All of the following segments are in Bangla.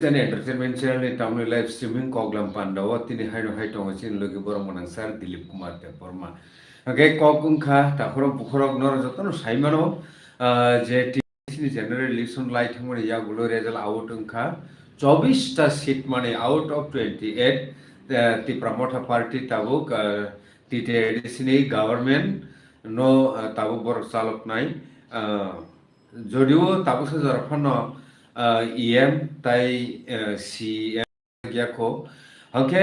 Entertainment channel town live streaming कॉगलम पांडव तिनी हाइनो हाइटों चिन लोगे बरं मनang sar दिलीप कुमार देवबर्मा ओके कॉग उनखा ताखरम बुखरक नर जतन साइमानो जे टीसी जनरल इलेक्शन लाइट हमने या गुलो रेजल आउट उनखा 24 टा सीट माने आउट ऑफ 28 ती प्रमोटर पार्टी ताबुक टीटीएडीसी गवर्नमेंट नो ताबुक बर चालक नाय जदिও ताबुक जरफानो EM tai CM gyako hangke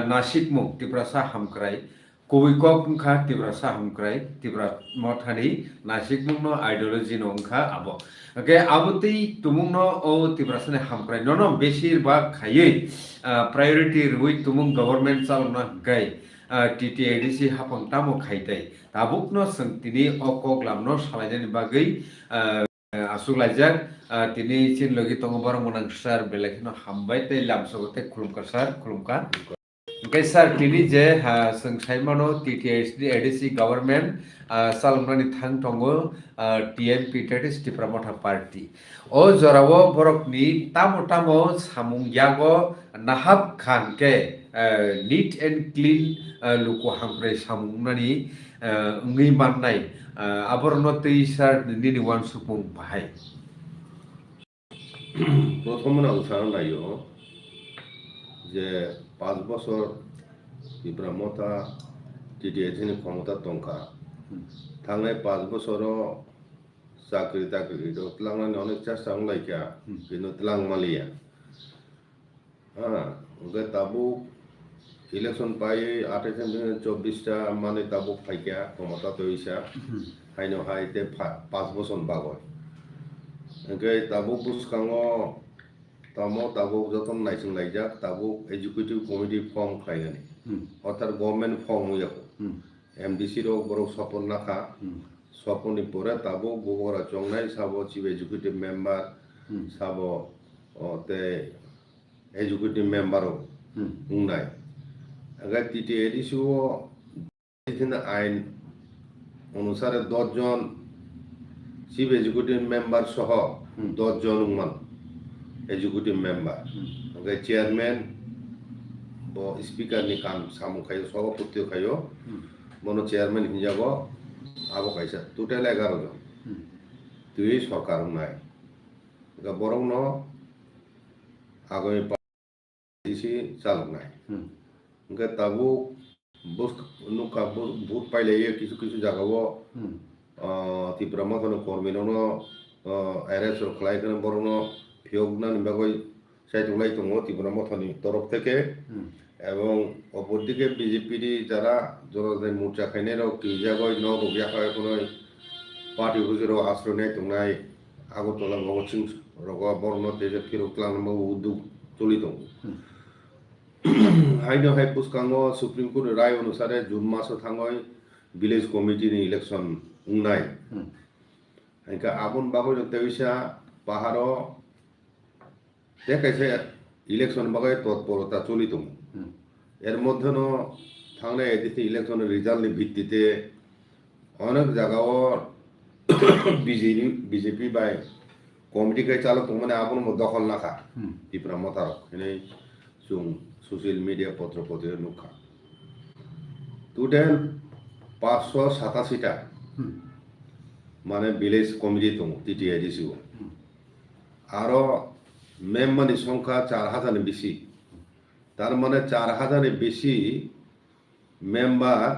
nasik mu tiprasa hamkrai kuikok ngkha tiprasa hamkrai tipra mothani nasik mu no ideology no ngkha abo oke abutei tumung no o tiprasa ne hamkrai no besir ba khayei priority rui tumung government chalna gai TTADC hapang tamo khaitai tabuk no sengtini okok lamno salainani bagai asuk lajak tini chin logi tongo bar monang sar belakino hambai te lamsogote khulumka sar khulumka okay sir tini je seng saimano TTADC government salmani thang tongo TMP Tis Tipramotha party o jorawo borok ni tamo samung yago nahab khan ke neat and clean luko hamkrai samung nani ngi mannai aborno tei sar nini wan supung bahai প্রথমে উদাহরণ নাইও যে 5 বছর বিপ্রামতা টিটিএসিনি ক্ষমতা টঙ্কা থাংনাय 5 বছরও চাকরি টাকরি তলাংনানি অনেক চেষ্টা লাইকা কিন্তু তলাং মালিয়া ওকে তাবু ইলেকশন পাই 28-24টা মানে তাবু ফাইকা ক্ষমতা তৈসা হাইনো হাইতে 5 বছর বাগয় ओंखाय ताबुक बुसखाङो ताबुक जतन नायसं लायजाक ताबुक एजुकेटिव कमिटि फर्म खायगोन अर्थात गवर्नमेंट फर्म हुयाखो एमडीसी रो बरो सपन नाखा सपननि परे ताबुक बगरा चंगनाय साबो चिफ एजुकेटिव मेंबर साबो ते एजुकेटिव मेंबर बुंनाय ओंखाय टीटीएडीसी आइन अनुसारे 10 जन চিফ এক্সিকিউটিভ মেম্বার সহ 10 জন এক্সিকিউটিভ মেম্বার ওকে চেয়ারম্যান ব স্পিকারনি কাম সামু খায়ো সভাপতি খায়ো মনো চেয়ারম্যান হিনজাগো আবো খাইছা টোটাল 11 জন তুই সরকার নাই গা বরং ন আগামী দিছি চালক নাই ওকে তাবু বস নুকা ভোট পাইলে কিছু কিছু জায়গাও Tipramotano Corminono Ares or Clayton Borono Fiognan Bagoy Saitulai to Moti Bramotani Torop Teke এবং অপরদিকে বিজেপির যারা জনগণের মোর্চা খাইনেরও কি জায়গায় ন বগিয়া হয় কোনো পার্টি হুজুরও আশ্রয় নেয় তোমরাই আগরতলা ভগৎ সিং রগ বর্ণ তেজে ফিরোকলান উদ্যোগ চলিত হাইনো হাই পুস্কাঙ্গ সুপ্রিম কোর্ট রায় অনুসারে জুন মাসও থাঙ্গয় ভিলেজ কমিটির ইলেকশন উংনাই হাইকা আবন বাগৈ তেইসা পাহাড় দেখাইছে ইলেকশন বাগৈ তৎপরতা চলিত এর মধ্যে থাংনায় এদিকে ইলেকশনের রেজাল্টের ভিত্তিতে অনেক জায়গাও বিজেপি বা কমিটিকে চালক মানে আবন দখল নাখা ত্রিপুরা মতারক এনে সোশ্যাল মিডিয়া পত্রপত্রিকা নুখা টোটাল 587টা মানে ভিলেজ কমিটি দङ টিটিআইডিসি আরো মেম্বারनि সংখ্যা 4000 বেশি তার মানে 4000 বেশি মেম্বার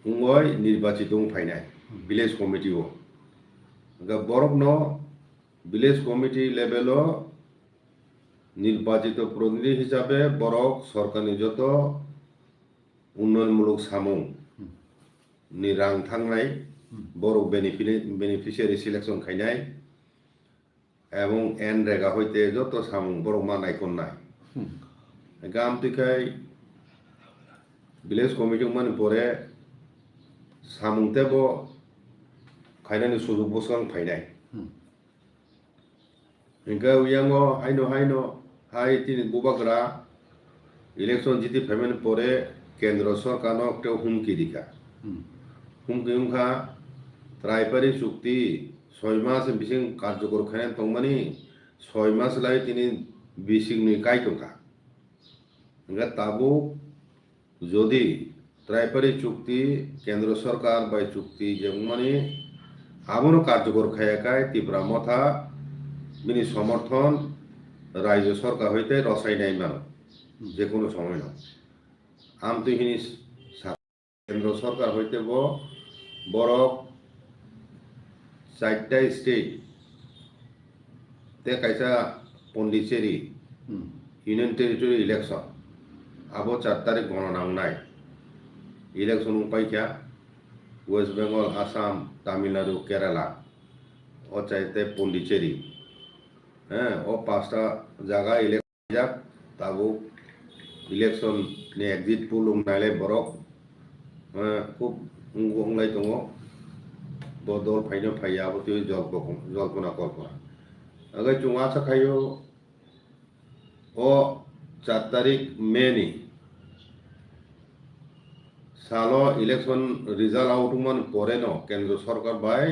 উঙ্গয় নির্বাচিত ফাইনাই ভিলেজ কমিটিও বরফ ভিলেজ কমিটি লেভেল নির্বাচিত প্রতিনিধি হিসাবে বরফ সরকারি যত উন্নয়নমূলক সামুং ni rang thangnai borok beneficiary selection khainai এবং এন রেগা হইতে যত সামুং বড় মানাই কন্যাই গাম তিকাই ভিলেজ কমিটি মানে পরে সামুং তেব খাইনানি সুযোগ বসকাং ফাইনাই ইনকা উয়াঙ্গ হাইনো হাই তিনি বুবাগরা ইলেকশন জিতি ফেমেন পরে কেন্দ্র সরকার একটা হুমকি দিকা হুমকি ত্রাইপারি চুক্তি 6 মাস বিশিং কার্যকর খায় তংমানি 6 মাস লাই তিনি bisingni kaitungka enggak tabu যদি ত্রাইপারি চুক্তি কেন্দ্র সরকার বাই চুক্তি যেমনি আবনো কার্যকর খায়াকায় তীব্রা মথা বিনি সমর্থন রাজ্য সরকার হইতে রসাই নাই মান যে কোনো সময় না আমতো হিনি কেন্দ্র সরকার হইতে বরক 4টা স্টেট তে কাইসা পন্ডিচেরি ইউনিয়ন টেরিটরি ইলেকশন আবো 4 তারিখ গণনা নাই ইলেকশন পাইকা ওয়েস্ট বেঙ্গল আসাম তামিলনাড়ু কেরালা ও চাইতে পন্ডিচেরি হ্যাঁ ও 5টা জায়গা ইলেকশন যাক তাবো ইলেকশন নি এক্সিট পোল নাইলে বরক খুব উংলাই দङ বদল ফাইনো ফাইয়া বতি জল্পনা কল্পনা আগে চুঙা সাখাयो ও 4 তারিখ মে নি সালো ইলেকশন রিজাল্ট আউটমান পরে ন কেন্দ্র সরকার বাই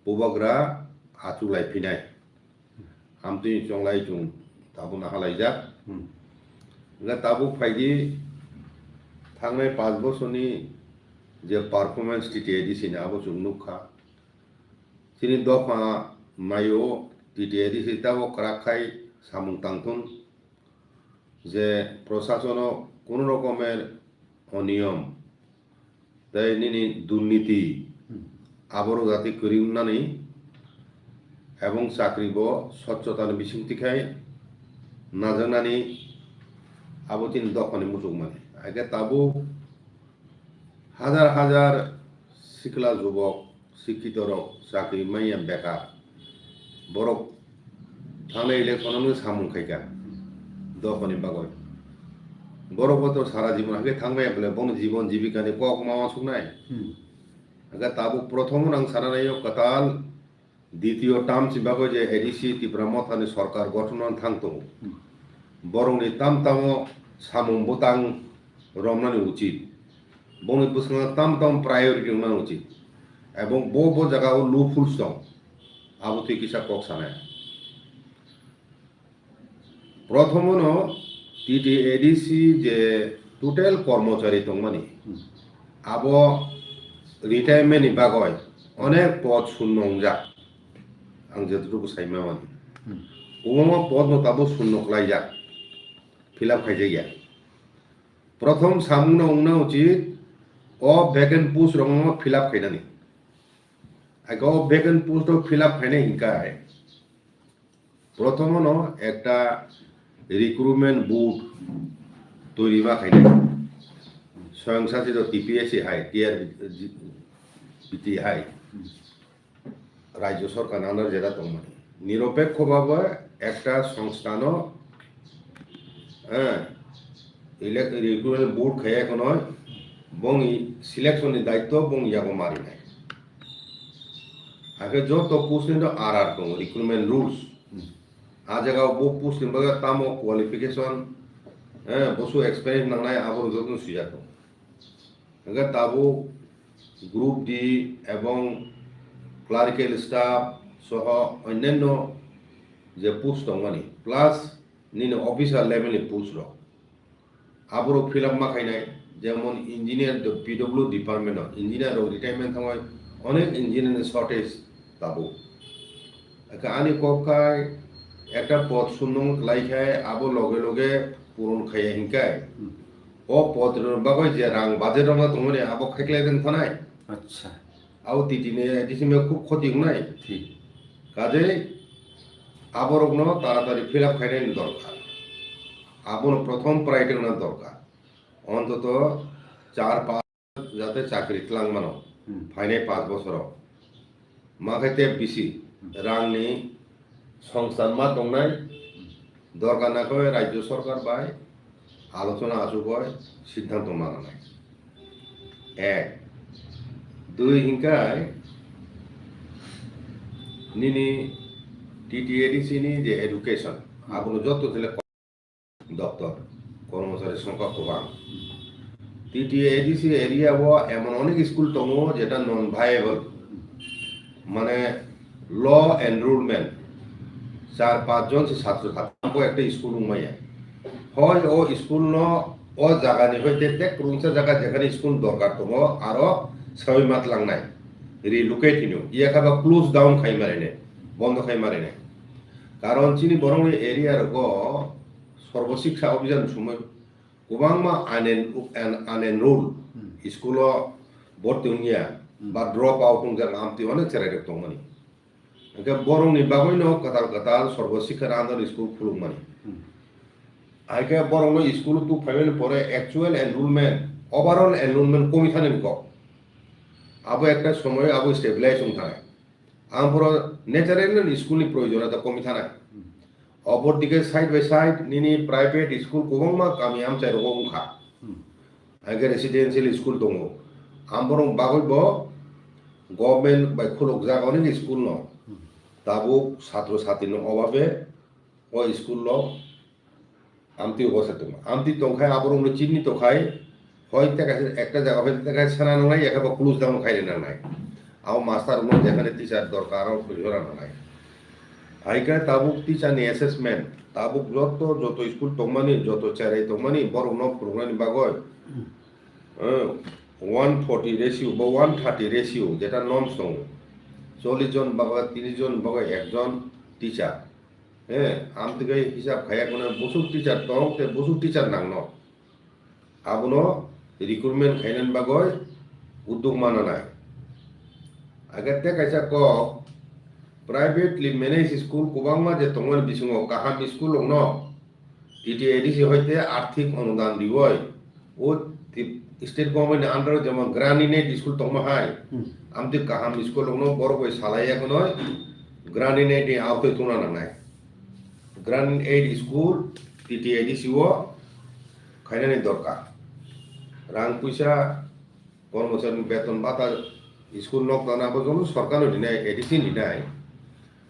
পুবগ্রা আচুলাই ফিনাই আমতি চংলাই চুং তাবু নাহালাই যাক তাবু ফাইদি थांनाय 5 বছরনি যে পারফরম্যান্স টিটিএডিসি না আবো চুং নুখা সিনি দফা মায়ো টিটিএডিসি তাবো ক্রাখাই সামুং তাংথুন যে প্রশাসন কোন রকমের অনিয়ম তাই নিনি দুর্নীতি আবরো জাতি করিউনানি এবং চাকরিব স্বচ্ছতার বিসিংতিখাই নাজানানি আবো তিন দফানি মুসুক মানে আগে তাবো হাজার হাজার শিক্ষলা যুবক শিক্ষিত রক চাকরি মাইয়া বেকার বরক থানায় ইলেকশন সামুং খাইকা দফানি বাগয় বরকত সারা জীবন আগে থাকবাই বলে বন জীবন জীবিকানি কক মাওয়া সুনাই আগে তাবো প্রথম নাং সারানায় কতাল দ্বিতীয় টার্ম সিবাগো যে এডিসি তীব্রামথানি সরকার গঠন থাকতো বরংনি তাম তাম সামুং বুতাং রমনানি উচিত বনি বুসঙ্গ তাম তাম প্রায়োরিটি উনানি উচিত এবং বো জায়গাও লুফুলস দं আবো তুই কিসা কক সানায় প্রথমন টিটিএডিসি যে টোটাল কর্মচারী দंमानि আবো রিটায়ারমেন্ট বাগয় অনেক পদ শূন্য যাক आं যেটুকু সাইমা মানি ওমা পদ নতাবো শূন্য ক্লাই যাক ফিলআপ খাইজে গিয়া প্রথম সামনে উংনা উচিত ও ভ্যাকেন্ট পোস্ট রং ফিলআপ খাইনানি আগে ও ভ্যাকেন্ট পোস্ট ফিলআপ খাইনে হিংকায় প্রথমন একটা রিক্রুটমেন্ট বোর্ড তৈরি মা খাইনে স্বয়ংশাসিত টিপিএসসি হাই টিআর বিটি হাই রাজ্য সরকার আন্ডার যেটা দंमानि নিরপেক্ষভাবে একটা সংস্থান হ্যাঁ রিক্রুটমেন্ট বোর্ড খাইয়া কোনো বং সিলেকশনের দায়িত্ব বং ইয়াগো মারি নাই আগে যত পোস্ট আর দं রিক্রুটমেন্ট রুলস आ जगह वो पोस्ट बगा तामो क्वालिफिकेशन बसु एक्सपीरियंस नांनाय आबो जतन सुयातो अगर ताबो ग्रुप डि एवं क्लारिकल स्टाफ सह अन्यान्य जे पोस्ट दंमानि प्लस निनो ऑफिसर लेवल पोस्ट रो आबरो फिलअप मा खाइनाय जेमन engineer PWD department engineer retirement थांबाय अनेक इंजिनियर शॉर्टेज ताबो आनी ककाय একটা পদ শূন্য লাইখায় আবো লগে লগে পূরণ খাইয়া হিংকায় ও পদ বাগয় যে রাং বাজেট রঙা দंमानि আবো খাইকলাই দেন খনাই আচ্ছা আও তিতিনে এডিসিমে খুব ক্ষতি হুনাই ঠিক কাজে আবো রগ্ন তাড়াতাড়ি ফিলআপ খাইনাই দরকার আবো প্রথম প্রায়োরিটি না দরকার অন্তত 4-5 যাতে চাকরি ক্লাং মানো ফাইনাই 5 বছর মাখাইতে বেশি রাংনি সংস্থান মা দंनाय দরকার না কয় রাজ্য সরকার বাই আলোচনা আসুকয় সিদ্ধান্ত মানা নাই 1 2 হিংকায় নিনি টিটিএডিসি নি যে এডুকেশন আবনো যত ছেলে দপ্তর কর্মচারী সংখ্যা কম টিটিএডিসি এরিয়া ও এমন অনেক স্কুল দङ যেটা নন ভাইয়েবল মানে ল এনরোলমেন্ট 4-5 জন সে ছাত্র ছাত্রী একটা স্কুল রুমাইয়া হয় ও স্কুল ন ও জায়গানি হইতে তে ক্রুংসা জায়গা যেখানে স্কুল দরকার দङ আরো 6 মাস লাংনাই রিলোকেট হিনো ইয়া খাবা ক্লোজ ডাউন খাই মারিনে বন্ধ খাই মারিনে কারণ চিনি বরং এরিয়ার গো সর্বশিক্ষা অভিযান সময় গোबांमा আনএনরোল স্কুল ভর্তি হইয়া বা ড্রপ আউট হংজার আমতি অনেক চেরাইক দংমানি একে বরংনি বাগৈনো কাতাল কাতাল সর্বশিক্ষা আন্দোলন স্কুল খুলুমানি আইকে বরং স্কুল তু ফাইভেন পরে অ্যাকচুয়াল এনরোলমেন্ট ওভারঅল এনরোলমেন্ট কমি থানেন ক আবো একটা সময় আবো স্টেবিলাইজ হং থানায় আমপুর ন্যাচারাল স্কুলনি প্রয়োজনীয়তা কমি থানায় অপরদিকে সাইড বাই সাইড নিনি প্রাইভেট স্কুল গোबांमा গামি আমচাই রংখা আইকে রেসিডেন্সিয়াল স্কুল দङ আমবরং বাগৈব গভর্নমেন্ট বাই খুলক জাগানি স্কুল ন তাবো ছাত্র ছাত্রীর অভাবে ও স্কুল ল আমতি অবস্থা আমতি তংখায় আবরং চিনি তখায় হয়তো একটা জায়গা হয়তো দেখায় ছানা নাই একেবারে ক্লোজ ডাউন খাইলে না নাই আও মাস্টার উনো যেখানে টিচার দরকার আও প্রয়োজন নাই আইকা তাবুক টিচার নি অ্যাসেসমেন্ট তাবুক যত স্কুল তংমানি যত চারাই তংমানি বড় ন প্রোগ্রাম বাগয় 140 রেশিও বা 130 রেশিও যেটা নর্মস দङ 40 জন বাবা 30 জন বাবা একজন টিচার হ্যাঁ আমতিকে হিসাব খাইয়া কোন বসুর টিচার দং তে বসুর টিচার নাং ন আবনো রিক্রুটমেন্ট খাইনান বাগয় উদ্যোগ মানা নাই আগে তে কাইসা ক প্রাইভেটলি ম্যানেজ স্কুল গোबांमा যে তংমান বিসঙ্গ কাহাম স্কুল ন টিটিএডিসি হইতে আর্থিক অনুদান দিবই ও স্টেট গভর্নমেন্ট আন্ডার যেমন গ্রানিনেট স্কুল তংমা হাই আমতি কাহাম স্কুল ন বড় কই সালাইয়া কোন গ্রানিনেট আওতে তুনা নাই গ্রান্ড এইড স্কুল টিটিএডিসি ও খাইনানি দরকার রাং পয়সা কর্মচারী বেতন ভাতা স্কুল নক দানাবো জন্য সরকার দিনাই এডিসি দিনাই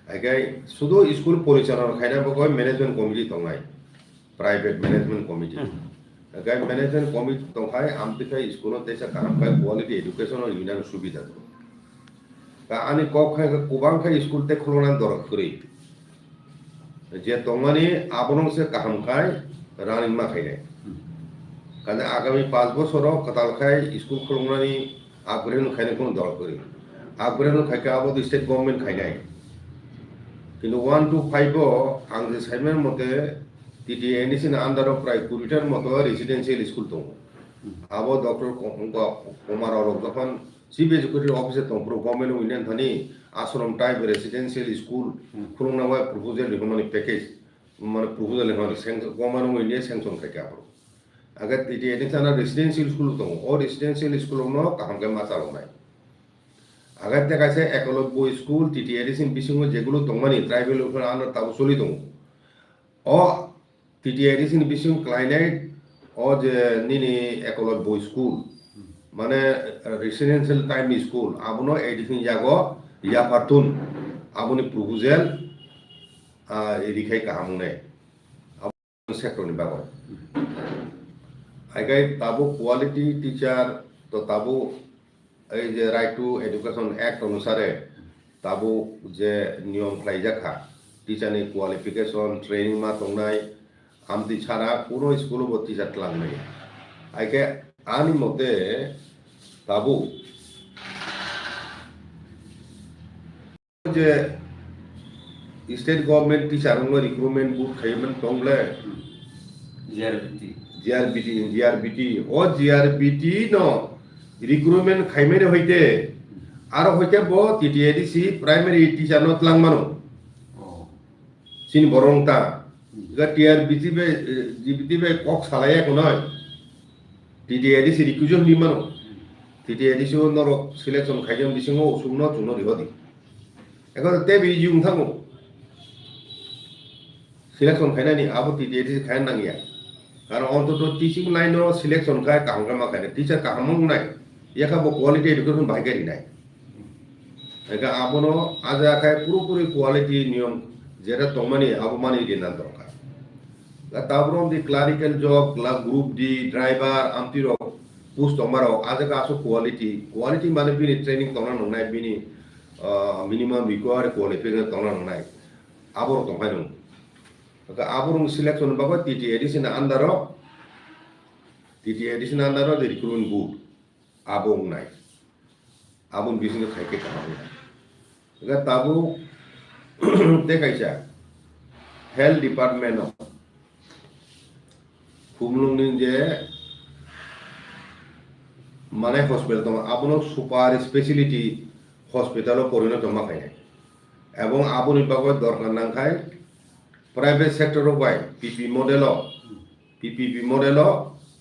আইগাই শুধু স্কুল পরিচালনা খাইনা বগয় ম্যানেজমেন্ট কমিটি দংনাই প্রাইভেট ম্যানেজমেন্ট কমিটি আইগাই ম্যানেজমেন্ট কমিটি দংখাই আমতিখাই স্কুল তেসা কাহামখাই কোয়ালিটি এডুকেশন ইউনিয়ন সুবিধা কা আনি কক খাই গোबांखाय স্কুল তে খুলনা দরকার করি যে তংমানি আবরং সে কাহামখাই রানিং মা খাইনাই কারণ আগামী 5 বছর কাতালখাই স্কুল খুলনানি আপগ্রেড খাইনে কোন দরকার করি আপগ্রেড খাইকে আবো স্টেট গভর্নমেন্ট খাইনাই কিন্তু 1 to 5 আং যে সাইমের মতে টিটিএডিসি আন্ডার প্রায় 20টার মতো রেসিডেন্সিয়াল স্কুল দङ আবো ডক্টর কুমার অরক যখন চিফ এক্সিকিউটিভ অফিসার দङ গভর্নমেন্ট ইউনিয়ন থানি আশ্রম টাইপ রেসিডেন্সিয়াল স্কুল খুলনা ওয়াই প্রপোজাল রিকমেন্ড প্যাকেজ মানে proposal recommend government union sanction খাইকে আবো আগে টিটিএডিসি না রেসিডেন্সিয়াল স্কুল দङ ও রেসিডেন্সিয়াল স্কুল ন কাহামকে মাসালো নাই আগে দেখাছে একলব্য স্কুল টিটিএডিসি বিসঙ্গ যেগুলো দংমানি ট্রাইবেল আন্ডার তাবো চলি দङ ও টিটিএডিসি বিসঙ্গ ক্লাইনাইট ও যে নিনি একলব্য স্কুল মানে রেসিডেন্সিয়াল টাইম স্কুল আবনো এডিসি জাগো ইয়া পারতুন আবনি প্রপোজাল এরিখাই কাহামনে সেক্টরনি বাগয় আইগাই তাবো কোয়ালিটি টিচার তো তাবো এই যে রাইট টু এডুকেশন অ্যাক্ট অনুসারে তাবো যে নিয়ম খাইজাখা টিচারনি কোয়ালিফিকেশন ট্রেনিং মা দংনাই আমতি ছাড়া কোনো স্কুলও টিচার লাংনাই আইকে আনি মতে তাবো যে স্টেট গভর্নমেন্ট টিচার রিক্রুটমেন্ট বুট খাইমেন দংলে জিআরবিটি ও জিআরবিটি ন রিক্রুটমেন্ট খাইমেরে হইতে আর হইতে ব টিটিএডিসি প্রাইমারি টিচার নত লাংমানো সিন বরংতা গা টিআরবিটি বে জিবিটি বে কক সালাইয়া কোনয় টিটিএডিসি রিকুজন নিমানো টিটিএডিসি নর সিলেকশন খাইজম বিসিং উসুম ন চুনো রিহদি এখন তে বিজিউং থাঙ্গো সিলেকশন খাইনানি আবো টিটিএডিসি খাইন নাঙ্গিয়া কারণ অন্তত টিচিং লাইন সিলেকশন খায় কাহামা খায় টিচার কাহামং নাই ইয়াখাবো কোয়ালিটি এডুকেশন ভাইগারি নাই একা আবনো আজ আখায় পুরোপুরি কোয়ালিটি নিয়ম যেটা তমানি আবমানি দিনার দরকার তারপর the clerical job group D driver আমতির পোস্ট আমারও আজ আসো কোয়ালিটি মানে বিনি ট্রেনিং তংনা নংনাই বিনি মিনিমাম রিকোয়ার্ড কোয়ালিফিকেশন তংনা নংনাই abor tong hainung ka aborung selection bago TTAD sina andaro the recruitment board abong nai abong bising khaike kamang ga tabu dekaisa health department of Humlung je মানে হসপিটাল তোমার আপনার সুপার স্পেশালিটি হসপিটালও পরিণত মাখায় এবং আপনি পাবে দরকার না খায় প্রাইভেট সেক্টরও পায় পিপিপি মডেল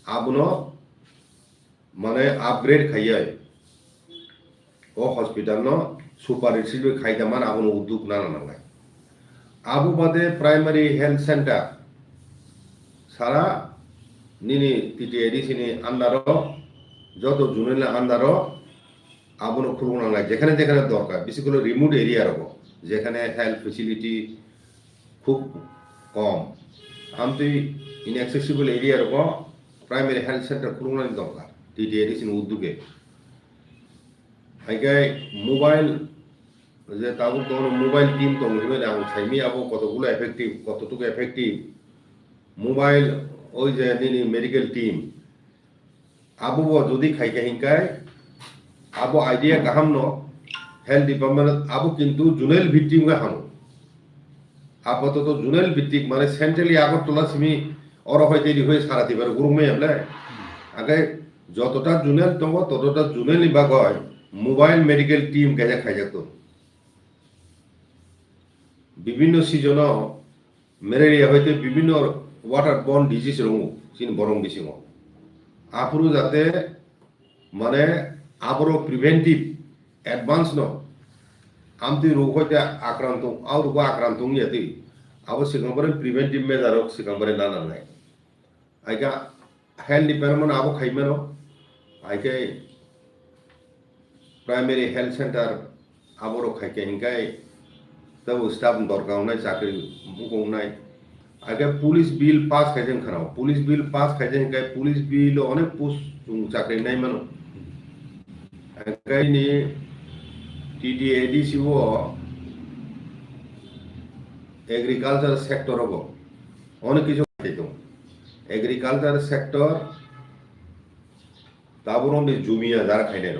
আপনার মানে আপগ্রেড খাইয়ে ও হসপিটাল সুপার স্পেশালিটি খাইতে মান আপনার উদ্যোগ না নাঙ্গায় আবু বাদে প্রাইমারি হেলথ সেন্টার সারা নিনি TTAD সিনি আন্ডারও যত জুনেলে আন্ডারও আবনো খুলবো না যেখানে যেখানে দরকার বিশেষ করে রিমোট এরিয়া রকম যেখানে হেলথ ফেসিলিটি খুব কম আমি ইনঅ্যাক্সেসিবল এরিয়া রকম প্রাইমারি হেলথ সেন্টার খুলবো দরকার TTAD সিনি উদ্যোগে আইগাই মোবাইল যে তাবো কোনো মোবাইল টিম তো আং সাইমি আবো কতগুলো এফেক্টিভ কতটুকু এফেক্টিভ মোবাইল ওই যে নিনি মেডিকেল টিম আবু যদি খাইকে হিংকায় আবু আইডিয়া গাহাম ন হেলথ ডিপার্টমেন্ট আবু কিন্তু জুনেল ভিত্তিক হানো আপাতত জুনেল ভিত্তিক মানে সেন্ট্রালি আগরতলা সিমি অর হইতে হয়ে সারা দিবার গুরুমে আমলে আগে যতটা জুনেল দङ ততটা জুনেল বিভাগ হয় মোবাইল মেডিকেল টিম গেজা খাইজাতো বিভিন্ন সিজন ম্যালেরিয়া হইতে বিভিন্ন ওয়াটার বর্ন ডিজিজ রঙ সিন বরং বিসিং আপরু যাতে মানে আবরো প্রিভেন্টিভ অ্যাডভান্স ন আমতি রোগ হইতে আক্রান্ত আও রোগ আক্রান্ত নিয়াতি আবো সিকাম্বরে প্রিভেন্টিভ মেজার সিকাম্বরে না নাই আইকা হেলথ ডিপার্টমেন্ট আবো খাইমেন আইকে প্রাইমারি হেলথ সেন্টার আবরো খাইকে হিংকাই তবু স্টাফ দরকার নাই চাকরি বুকং নাই আগে পুলিশ বিল পাস খাইছেন খারাপ পুলিশ বিল পাস খাইছেন গাই পুলিশ বিল অনেক পোস্ট চাকরি নাই মানো gynae TTAD sieve agriculture sector হব অনেক কিছু খাইতো এগ্রিকালচার সেক্টর তারপর জুমিয়া যারা খাইনে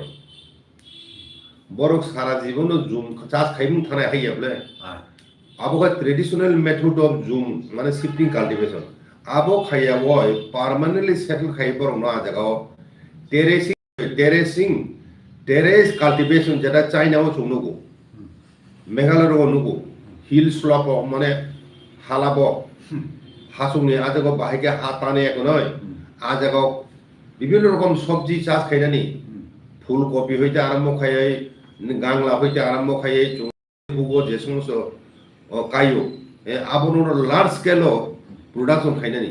বরং সারা জীবন জুম চাষ খাইমুন থানায় হাই বলে আবহাওয়া ট্রেডিশনাল মেথড অফ জুম মানে শিফটিং কাল্টিভেশন আবো খাইয়া বয় পার্মানেন্টলি সেটল খাই বরং না জায়গাও টেরেস কাল্টিভেশন যেটা চাইনাও চুনুগো মেঘালয়ও নুগো হিল স্লপ মানে হালাব হাসুংনি আ জায়গাও বাহিকে হাত টানে এক নয় আ জায়গাও বিভিন্ন রকম সবজি চাষ খাইনানি ফুলকপি হইতে আরম্ভ খাইয়াই গাংলা হইতে আরম্ভ খাইয়াই চুঙ্গো যে সমস্ত কাইও আবনোর লার্জ স্কেল প্রোডাকশন খাইনানি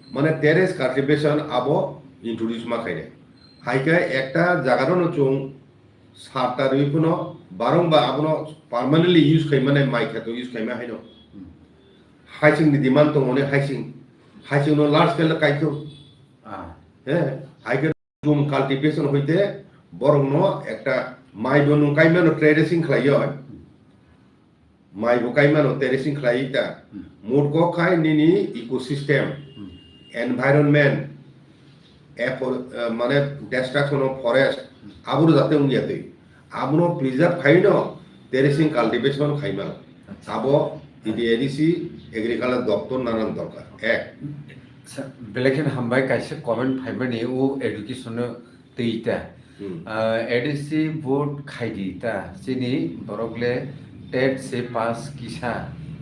মানে টেরেস কাল্টিভেশন আবো ইন্ট্রোডিউস মা খাইনে হাইকা একটা জায়গারও চুং সাতটা রইফুনো বারংবার আবনো পার্মানেন্টলি ইউজ খাই মানে মাই খেতো ইউজ খাইমা হাইনো হাইসিং नि ডিমান্ড তো মনে হাইসিং নো লার্জ স্কেল কাইতো হ্যাঁ হাইকা জুম কাল্টিভেশন হইতে বরং একটা মাই বনু কাইমানো ট্রেডিং খাইয় মাই বকাইমানো ট্রেডিং খাইতা মোড কো খাই নিনি ইকোসিস্টেম এনভায়রনমেন্ট মানে ডিস্ট্রাকশন অফ ফরেস্ট আবুর যাতে উনিয়াতে আবনো প্রিজার্ভ খাইনো ট্রেডিং কাল্টিভেশন খাইমা আবো TTADC এগ্রিকালচার দপ্তর নানান দরকার এক বেলেগেন হামবাই কাইছে কমেন্ট ফাইবানি ও এডুকেশন তেইতা ADC बोर्ड खाइदिता सिनी बरगले टेट से पास किसा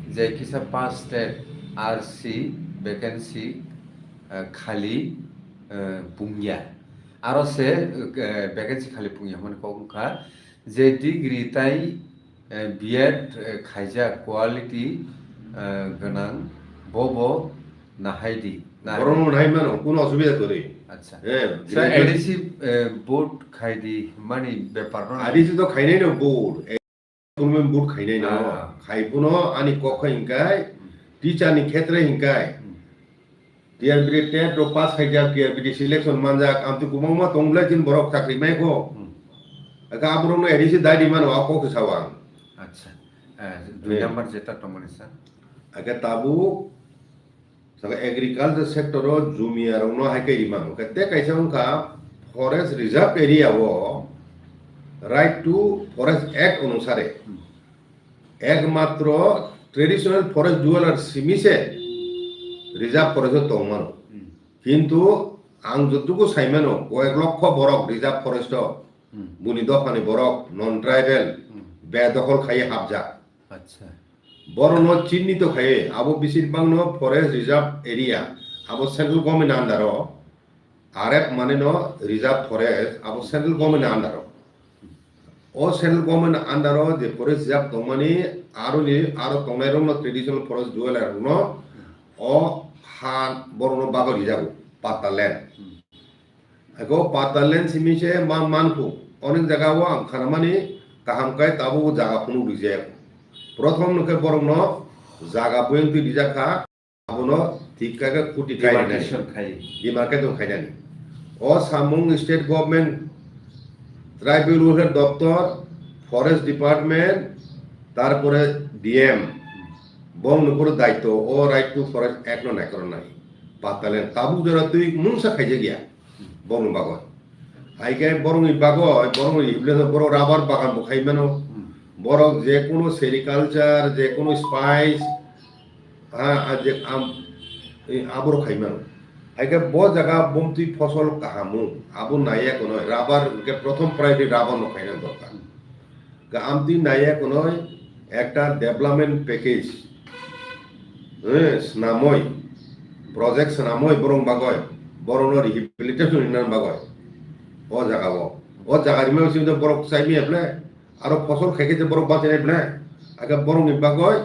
जे किसा पास टेट RC वैकेंसी खाली पुंगिया आरो से वैकेंसी खाली पुंगिया मन कोंखा जे डिग्री ताई B.Ed खाइजा क्वालिटी गनां बबो नाहाइदि বরং নাই মানো কোনো অসুবিধা করে আচ্ছা হ্যাঁ স্যার ADC বোর্ড খাইদি মানে ব্যাপার না ADC তো খাইনাই না বোর্ড তুমি বোর্ড খাইনাই না খাইপুনো আনি কখ হিংকাই টিচারনি ক্ষেত্রে হিংকাই TRBD টেট ro পাস খাইজা TRBD সিলেকশন মানজাক আমতি কুমংমা তংলা জিন বরক চাকরি মাইকো আকা আবরনো ADC দাইদি মানো আকো সাওয়াং আচ্ছা দুই নাম্বার যেটা তোমার স্যার আগে তাবু saga agriculture sector o jumi arong no haike imam kate kaisa ongka forest reserve area o right to forest act অনুসারে একমাত্র ট্রেডিশনাল ফরেস্ট ডুয়েলার সিমিসে রিজার্ভ ফরেস্ট তংমানো কিন্তু আং যতটুকু সাইমানো কয়েক লক্ষ বরক রিজার্ভ ফরেস্ট বুনি দফানি বরক নন ট্রাইবেল বেদখল খাইয়ে হাবজা আচ্ছা বড় ন চিহ্নিত খাইয়ে আবো বেশিরভাগ ন ফরেস্ট রিজার্ভ এরিয়া আবো সেন্ট্রাল গভর্নমেন্ট আন্ডার আরএফ মানে ন রিজার্ভ ফরেস্ট আবো সেন্ট্রাল গভর্নমেন্ট আন্ডার ও সেন্ট্রাল গভর্নমেন্ট আন্ডার যে ফরেস্ট রিজার্ভ তমানি আরো তংনাই রং ট্রেডিশনাল ফরেস্ট ডুয়েলার ন ও হান বড় ন বাগর রিজার্ভ পাতাল্যান্ড আগো পাতাল্যান্ড সিমিসে মানকু অনেক জায়গা ও খানামানি কাহামকাই তাবো জায়গা ফুনু রিজে প্রথম নকে বরং ন জায়গা বয়ং তুই রিজাখা আবনো ঠিকঠাক কুটি ডিমার্কেশন খাইনানি ও সামুং স্টেট গভর্নমেন্ট ট্রাইবেল ওয়েলফেয়ার দপ্তর ফরেস্ট ডিপার্টমেন্ট তারপরে ডিএম বং নপুর দায়িত্ব ও রাইট টু ফরেস্ট এক নাই করো নাই পাতালেন তাবু জরা তুই মুংসা খাইজে গিয়া বং বাগয় আইকে বরং বাগয় বরং ইবলে বড় রাবার বাগান বখাইমেনো বড় যে কোনো সেরিকালচার যে কোনো স্পাইস হ্যাঁ যে আবর খাইমেনো আইকে ব জায়গা বমতি ফসল কাহামু আবু নাইয়া কোনো রাবার কে প্রথম প্রায়োরিটি রাবার নখাইনা দরকার আমতি নাইয়া কোনো একটা ডেভেলপমেন্ট প্যাকেজ স্নাময় প্রজেক্ট স্নাময় বরং বাগয় বরং রিহেবিলিটেশন ইনার বাগয় ও জায়গা ও জায়গা রিমে হচ্ছে বড় চাইমি এপলে আরো ফসল খাইকে যে বড় বাঁচে এপলে আগে বরং বাগয়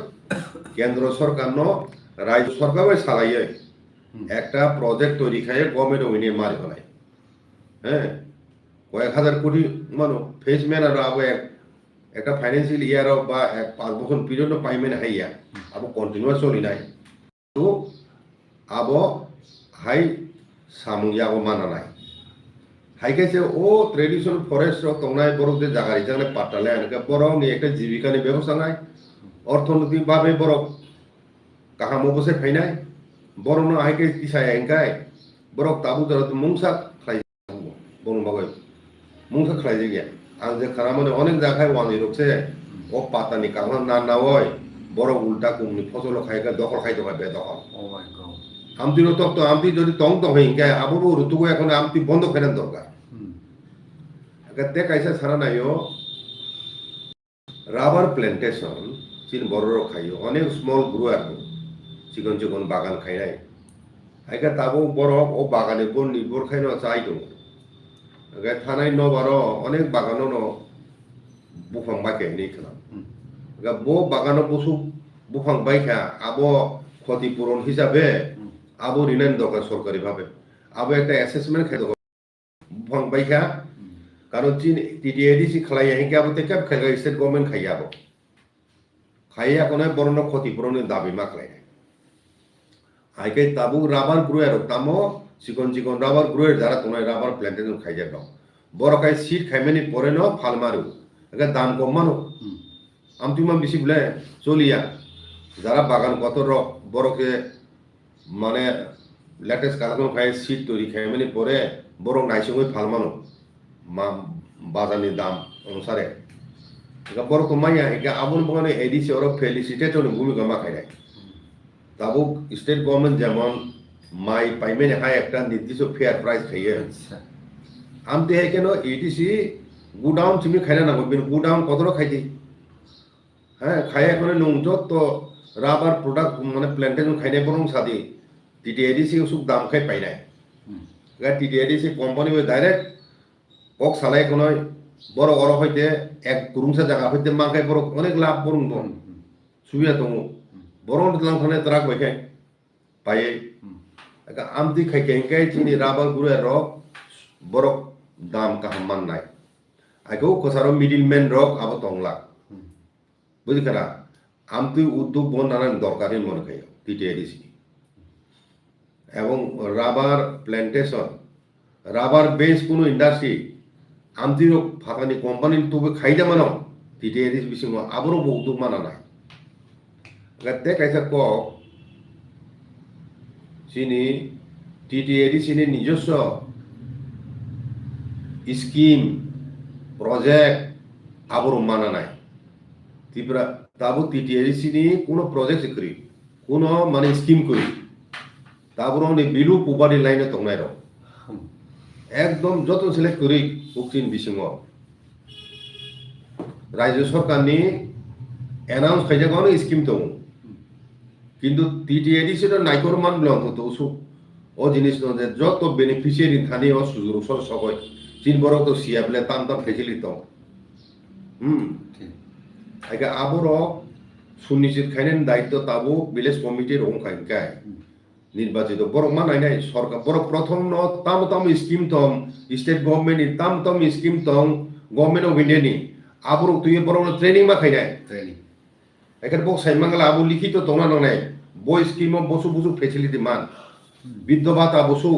কেন্দ্র সরকার ন রাজ্য সরকার চালাইয়ে একটা প্রজেক্ট তৈরি খাইয়ে গভর্নমেন্ট উইনে মারি ফেলায় হ্যাঁ কয়েক হাজার কোটি মানো ফেস ম্যান আর আবো একটা ফাইন্যান্সিয়াল ইয়ার বা 5 বছর পিরিয়ড পাইমেন্ট হাইয়া আবো কন্টিনিউয়াস চলি নাই তো আবো হাই সামুয়া আবো মানা নাই হাইকেছে ও ট্রেডিশনাল ফরেস্ট তংনাই বড় যে জায়গা রিজানে পাটালে এনেকে বড় নি একটা জীবিকানি ব্যবস্থা নাই অর্থনৈতিক ভাবে বড় কাহাম বসে ফাইনাই বড় ন হাইকে কিসায় এঙ্কাই বড় তাবু ধর মুংসা খাই বড় বাগয় মুংসা খাই যে গিয়া আং যে খানা মানে অনেক জায়গায় ওয়ানি রকছে ও পাতানি কারণ না হয় বড় উল্টা কুমনি ফসল খাইকে দখল খাইতে হয় বেদখল আমতি তো আমতি যদি তং তো হই কে আবু ঋতুকো এখন আমতি বন্ধ করেন দরকার তে কাইসা ছাড়া নাইও রাবার প্ল্যান্টেশন চিন বড় খাইও অনেক স্মল গ্রোয়ার চিকন চিকন বাগান খাইনাই আইকা তাবো বড় ও বাগানে বন নির্ভর খাইনো চাই দো থানায় ন বারো অনেক বাগানো ন বুফাং বাইকে নেই খেলাম বো বাগানো বসু বুফাং বাইখা আবো ক্ষতিপূরণ হিসাবে আবো ঋণের দরকার সরকারি ভাবে আবো একটা অ্যাসেসমেন্ট খাই বুফাং বাইখা কারণ চীন টিটিএডিসি খালাই আহিকে আবো তেকাব খাইগা স্টেট গভর্নমেন্ট খাইয়া আবো খাইয়া কোনো বড় ক্ষতিপূরণের দাবি মা খাই আইকে তাবু রাবার গ্রোয়ার তামো চিকন চিকন রাবার গ্রোয়ের যারা তোমার রাবার প্ল্যান্টেশন খাই যাবে বড় খাই সিট খাইমেনি পরে ন ফাল মারু একে দাম কম মানো আমতি মা বেশি বলে চলিয়া যারা বাগান কত বড়কে মানে লেটেস্ট কালার খাই সিট তৈরি খাইমেনি পরে বড় নাইসঙ্গে ফাল মানো মা বাজারনি দাম অনুসারে বড় কমাইয়া একে আবুল বাগানে এডিসি ওর ফেলিসিটেটর ভূমিকা মা খাই নাই তাবু স্টেট গভর্নমেন্ট যেমন মাই পাইমেন হাই একটা নির্দিষ্ট ফেয়ার প্রাইস খাইয়ে আমতে হয় কেন ইটিসি গুডাউন তুমি খাইনা না গুডাউন কতটা খাইছি হ্যাঁ খাই এখন নংজ তো রাবার প্রোডাক্ট মানে প্ল্যান্টেশন খাইনাই বরং সাদি টিটিএডিসি ওসব দাম খাই পাই নাই টিটিএডিসি কোম্পানি ডাইরেক্ট কক সালাই কোনো বড় বড় হইতে এক কুরুংসা জায়গা হইতে মাখাই বড় অনেক লাভ বরং সুবিধা দङ বরং লাংখানে তারা কইখাই পাইয়ে আমতি খাইকে ইনকাই চিনি রাবার গুরে রক বরক দাম কাহামান নাই আইকো কোসারো মিডলম্যান রক আবো তংলা বুঝি কারা আমতি উদ্যোগ বন নানান দরকারি মনে খাই টিটিএডিসি এবং রাবার প্ল্যান্টেশন রাবার বেস কোনো ইন্ডাস্ট্রি আমতি রক ফাতানি কোম্পানি তো খাইদা মানো টিটিএডিসি বিসি আবরো উদ্যোগ মানা নাই Gate kaisa kok sini TTAD sini নিজস্ব স্কিম প্রজেক্ট আবর মানা নাই ত্রিপুরা তাবো TTAD sini কোনো প্রজেক্ট করি কোনো মানে স্কিম করি তারপর বিলু পুবারি লাইনে তংনাই রক একদম যত সিলেক্ট করি উকিন বিসিङ রাজ্য সরকারনি এনাউন্স খাইজাগানো স্কিম দं কিন্তু TTAD সেটা নাইকর মানল অন্তত ও জিনিস যে যত বেনিফিশিয়ারি থানি ও সুযোগ সব সবাই তিন বড় তো সিয়াবলে তাম তাম ফেসিলিটি দं আগে আবর সুনিশ্চিত খাইনেন দায়িত্ব তাবো ভিলেজ কমিটির অংখাইকায় নির্বাচিত বড় মানাই নাই সরকার বড় প্রথম ন তাম তাম স্কিম দं স্টেট গভর্নমেন্ট তাম তাম স্কিম দं গভর্নমেন্ট অফ ইন্ডিয়া নি আবর তুই বড় ট্রেনিং মা খাইনাই ট্রেনিং এখানে বক সাইমাঙ্গলা আবু লিখিত দংনা ননাই বই স্কিম বসু বসু ফেসিলিটি মান বিদ্য ভাতা বসু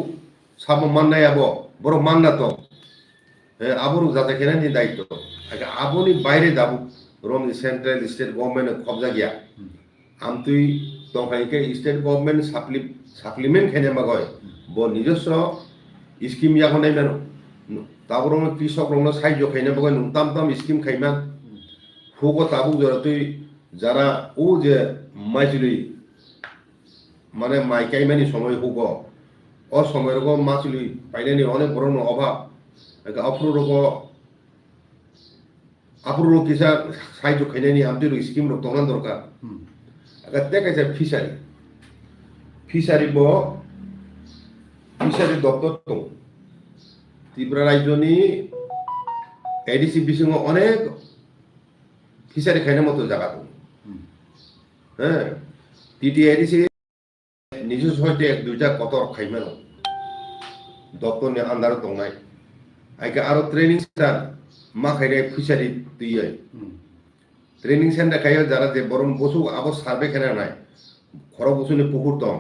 সাব মাননাই আবো বড় মাননা তো আবর যাতে খেনানি দায়িত্ব আগে আবনি বাইরে যাবো রম সেন্ট্রাল স্টেট গভর্নমেন্ট কবজা গিয়া আম তুই তংখাইকে স্টেট গভর্নমেন্ট সাপ্লিমেন্ট খেনে মাগয় ব নিজস্ব স্কিম ইয়াখন নাই মানো তারপর কৃষক রং সাহায্য খাইনে মাগয় তাম তাম স্কিম খাইমান হুগো তাবুক জরা তুই যারা ও যে মাইচুলি মানে মাইকাইমানি সময় হুগ ও সময় রকম মাছুলি পাইনানি অনেক বড় অভাব আপুরো কিসা সাহায্য খাইনানি আমদের স্কিম রক তংনা দরকার দেখাইছে ফিশারি দপ্তর দं ত্রিপুরা রাজ্যনি এডিসি বিসিङ অনেক ফিশারি খাইনার মতো জায়গা দं হ্যাঁ TTAD নিজস্ব হইতে এক দুইটা কতর খাইমান দপ্তরনি আন্দার দंनाय আইকে আরো ট্রেনিং সেন্টার মা খাইনাय ফিশারি তুইয়াই ট্রেনিং সেন্টার খাইও যারা যে বরং বসু আবো সার্ভে খেনা নাই খরক বসুনি পুকুর দं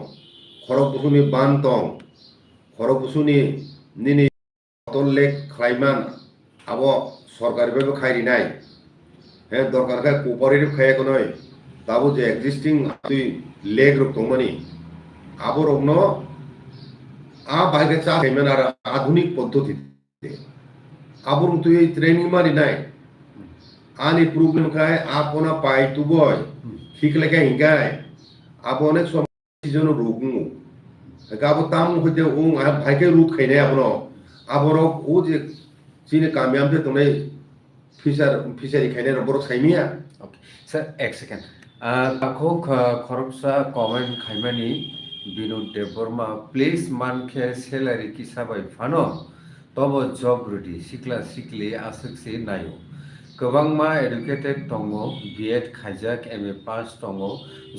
খরক বসুনি বান দं খরক বসুনি নিনি কতর লেক খাইমান আবো সরকারি ভাবে খাইরি নাই হ্যাঁ দরকার খায় কোঅপারেটিভ খাইয়াকো নয় তাবো যে এক্সিস্টিং তুই লেক রক দंमानि আবো রগ্ন বাইরে চা খাইমান আর আধুনিক পদ্ধতিতে আবো তুই ট্রেনিং মারি নাই আনি প্রবলেম খায় আপনা পাই তুবয় ঠিক লেখা হিঙ্গায় আবো অনেক সময় সিজন রোগু গাবো তাম হইতে ভাইকে রূপ খাইনাই আপনো আবরক ও যে চিনে কামিয়ামতে তোনাই ফিশারি খাইনাই বড় সাইমিয়া ওকে স্যার এক সেকেন্ড তাকো খরকসা কমেন্ট খাইমানি বিনোদ দেববর্মা প্লিজ মানকে স্যালারি কিসাবাই ফানো তব জব রুটি सिख्ला सिख्लि आसक्सि नायो गोबांमा एडुकेटेड दङ BEd खाइजाक MA पास दङ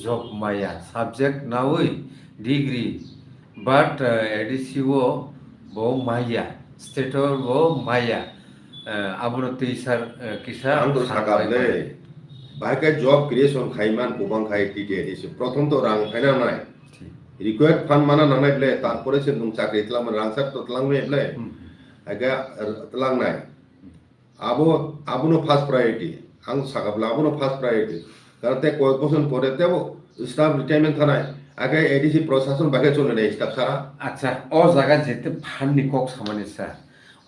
जब माया साबजेक्ट नावै डिग्री बाट एडिसिओ बो माया स्टेटर बो माया आबुनो टीचार किसा आंतो सागाले बाइके जब क्रिएशन खाइमान गोबां खाइ TTAD प्रथम तो रां फाइना नाय रिक्वायर्ड फान्ड माना नांनाय ब्ले तारपरे से नुं चाकरि तलाम रांसार तो तलांमे ब्ले आगे तलांनाय आबुनो फार्स्ट प्रायोरिटी आं सागाब्ला आबुनो फार्स्ट प्रायोरिटी कारण ते कय बसर परे तेबो स्टाफ रिटायरमेंट थानाय आगे एडिसि प्रशासन बागे चलनाय स्टाफ सारा अच्छा ओ जागा जेते फाननि कक सामानि सा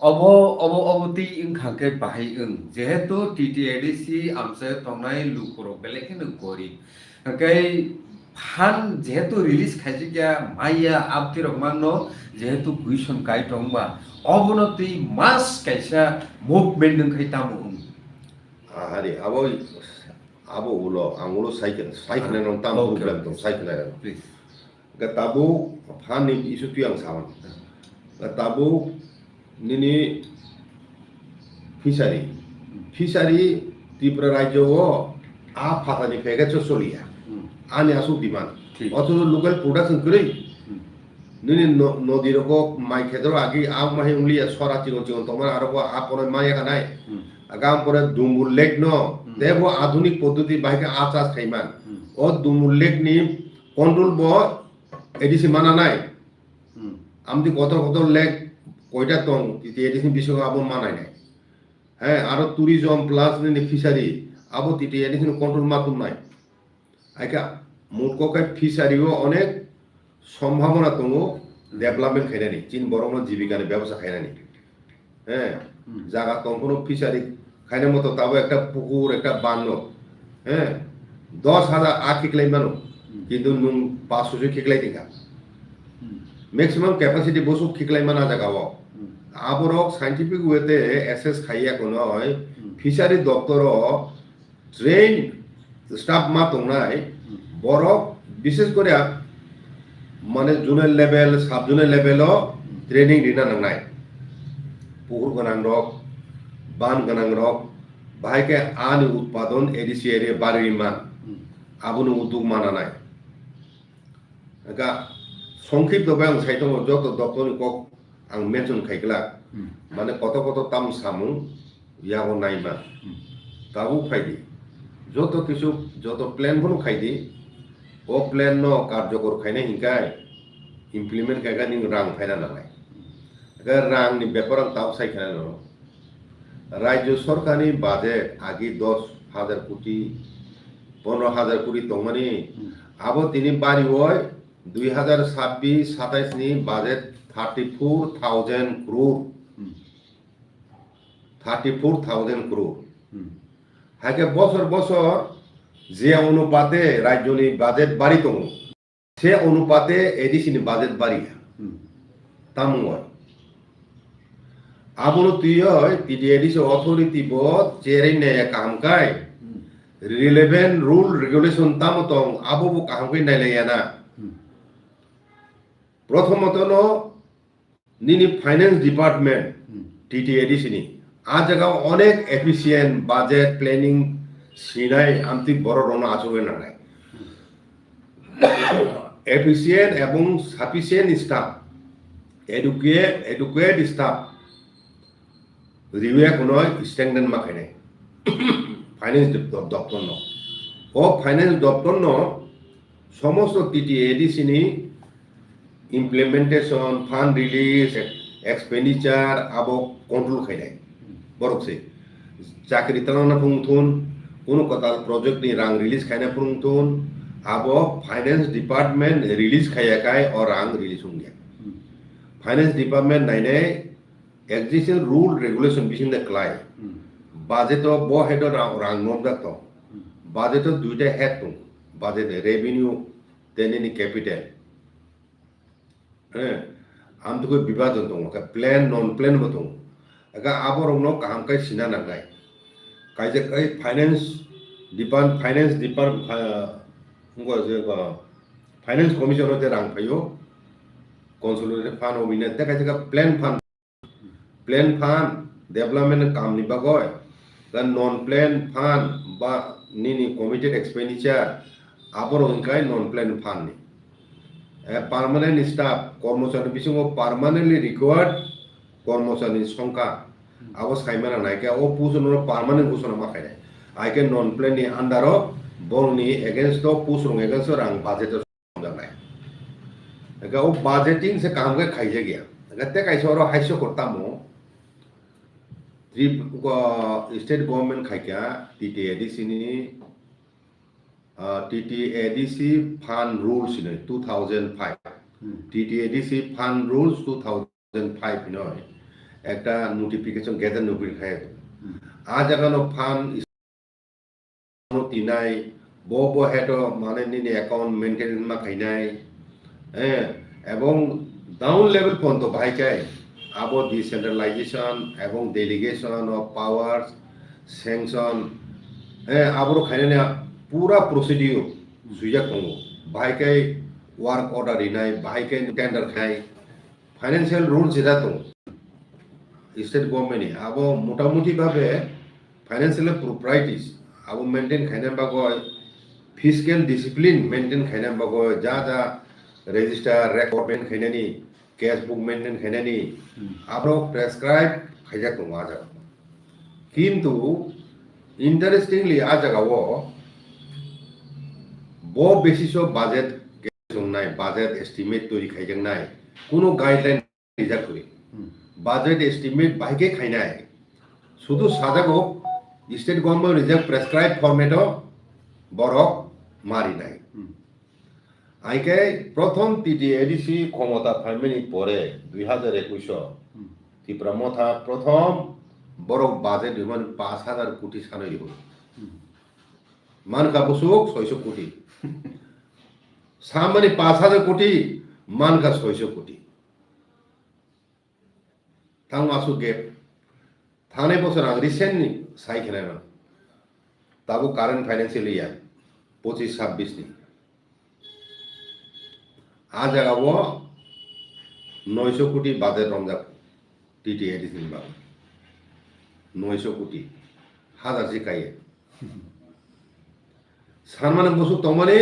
अबती इंखाके बाहाय जेहेतु TTAD आमसे तंनाय लुखरो बेलेखिनो गरीब ओंखाय फान जेहेतु रिलीज खाइजिया माया आपतिरक मानो जेहेतु गुइसन गाय दंबा अबनति मास काइसा मुभमेन्ट नंखाय तामु हारि आबो उलो आंगुलो साइकेल नंग ताम प्रॉब्लेम दं साइकेल प्लिज गताबो फाननि इशु तुयां सामान गताबो निनी फिशारी त्रिपुरा राज्य आ फातानि फेगेच सोलिया आनि आसु डिमांड अथच लोकल प्रोडक्शन करै निनी नदी रको माइ खेदर आगि आ माहि उंगली सरा चिगन चिगन तमर आरो आ परे माइ खानाय आगाम परे दुमुर लेक न देबो आधुनिक पद्धति बाइके आचास खाइमान ओ दुमुर लेक नि कंट्रोल ब एडिसि माना नाय आमदि कत लेक কয়টা দं TTAD বিষয় আবো মানাই নাই হ্যাঁ আরো ট্যুরিজম প্লাস নি ফিশারি আবো TTAD কন্ট্রোল মাতুম নাই আইকা মুরককে ফিশারিও অনেক সম্ভাবনা দङ डेभेलपमेन्ट खायनानि चीन बरंनो जीविकानि व्यवसाय खायनानि হ্যাঁ জায়গা তো কোনো ফিশারি খাইনার মতো তাও একটা পুকুর একটা বান্ন হ্যাঁ 10,000 খেকলাই মানো কিন্তু নুন 500 খেকলাই দিকা ম্যাক্সিমাম ক্যাপাসিটি বসু খেকলাই মানা জায়গাও আবরক সাইন্টিফিক ওয়েতে এসএস খাইয়া কোনো হয় ফিশারি দপ্তর ট্রেন স্টাফ মা দंनाय বরক বিশেষ করে মানে জুনিয়র লেভেল সাব জুনিয়র লেভেলও ট্রেনিং দিনা নাंनाय পুকুর গোনাং রক বান গোনাং রক বাহাইকে আনি উৎপাদন এডিসি এরিয়া বাড়িমান আবুনো উদ্যোগ মানা নাই সংক্ষিপ্ত আং সাইট যত দপ্তরনি কক আং মেনশন খাইগলা মানে কত কত তাম সামু ইয়াগো নাইমা তাবু ফাইদি যত কিছু যত প্ল্যান বনো খাইদি ও প্ল্যান ন কার্যকর খাইনা হিংকাই ইমপ্লিমেন্ট খাইগা নিং রাং ফাইনা নালাই রাং নি ব্যাপার তাও সাইখানা ন রাজ্য সরকারি বাজেট আগে 10,000 কোটি 15,000 কোটি দंमानि আবো তিনি বাড়ি হয় 2026-27 नि बाजेट 34,000 crore 34,000 crore हाके बছর বছর যে অনুপাতে রাজ্যনি বাজেট বাড়ি দङ সে অনুপাতে এডিসিনি বাজেট বাড়ি তামুয় আবনো তুই টিডিএডিসি অথরিটি ব চেরেনে কামকাই রিলেভেন্ট রুল রেগুলেশন তামতং আবো কামকাই নাইলায়ানা প্রথমত নিনি ফাইন্যান্স ডিপার্টমেন্ট টিটিএডিসি নি আ জায়গায় অনেক efficient budget planning Sinai Amati বড় রণ আচবে নানাই এফিসিয়েন্ট এবং সাফিসিয়েন্ট স্টাফ এডুকেট স্টাফ রিউয়ে কোনো স্ট্রেংথেন মাখাই ফাইন্যান্স দপ্তর ন ও ফাইন্যান্স দপ্তর ন সমস্ত টিটিএডিসি নি implementation fund release expenditure abo control khainai borok se chakri talana pungthun kono kotal project ni rang release khaina pungthun abo finance department release khaya kai or rang release hungya finance department naine existing rule regulation bising the clay budget of bo head or rang nom da to budget of duita head to budget revenue then any capital आम तो कोई विवाद दङ का प्लान नन प्लान बो दङ का आबरंनो काम काय सिना नांगाय कायजे काय फाइनेंस डिपार्ट हुंगो जे फाइनेंस कमिशन होते रां फायो कंसोलिडेटेड फान्ड ओबिने ते कायजे का प्लान फान्ड डेवलपमेंट काम नि बागय का नन प्लान फान्ड बा निनि कमिटेड एक्सपेंडिचर आबरं काय नन प्लान फान्ड नि পার্মানেন্ট স্টাফ কর্মচারী বিসঙ্গ পার্মানেন্টলি রিকোয়ার্ড কর্মচারী সংখ্যা আবো সাইমানা নাইকে ও পুজনো পার্মানেন্ট ঘোষণা মাখাই আইকে নন প্ল্যান নি আন্ডার বংনি এগেইনস্ট পুজরং এগেইনস্ট রাং বাজেট জানাই একা ও বাজেটিং সে কাম কে খাইজে গিয়া এতে কাইছো আর হাইসো করতামো স্টেট গভর্নমেন্ট খাইকা টিটিএডিসি নি TTADC Fund Rules in 2005 TTADC Fund Rules 2005 নয় একটা নোটিফিকেশন গেদার নবি খায় আজ এখানে ফান্ড তিনাই বো হেড মানে নিনি অ্যাকাউন্ট মেইনটেনেন্স মা খাইনাই এবং ডাউন লেভেল পর্যন্ত ভাইকাই আবো ডিসেন্ট্রালাইজেশন এবং ডেলিগেশন অফ পাওয়ার্স স্যাংশন আবো খাইনাই पूरा प्रोसीड्यूर सुइया दङ बाहायकै वार्क अर्डार हैनाय बाहायकै टेंडर खाय फाइनेंशियल रुल्स जेरा दङ स्टेट गभर्नमेंट आबो मोटामुटी भाबे फाइनेंशियल प्रॉपर्टीज आबो मेंटेन खायना बागय फिस्कल डिसिप्लिन मेंटेन खायना बागय जा रेजिस्टर रेकर्ड मेंटेन खायनानि कैश बुक मेंटेन खायनानि आबो प्रेसक्राइब खायजा दङ आजा किन्तु इंटरेस्टिंगली आ जागाव बो बेसिस ऑफ बाजेट संनाय बाजेट एस्टिमेट तैयारी खाइजोंनाय कोनो गाइडलाइन रिजार्व बाजेट एस्टिमेट बाइके खाइनाय शुधु साजागो state government reserve prescribe format बरक मारिनाय আইকে প্রথম TTADC ক্ষমতা ফাইমেনি পরে 2021 ত্রিপুরা মথা প্রথম বড় বাজেট হইমান 5,000 কোটি সানই হল মানকা বসুক 600 কোটি সামানি 5,000 কোটি মানকা 600 কোটি তাং মাসু গেপ থানে বছর আগ রিসেন্টলি সাইকেলেন তাবো কারেন্ট ফাইন্যান্সিয়াল ইয়ার 25-26 নি আজ আগাবো 900 কোটি বাজেট রমজা TTADC বা 900 কোটি হাজার জিকায়ে সানমানে বসু তমানে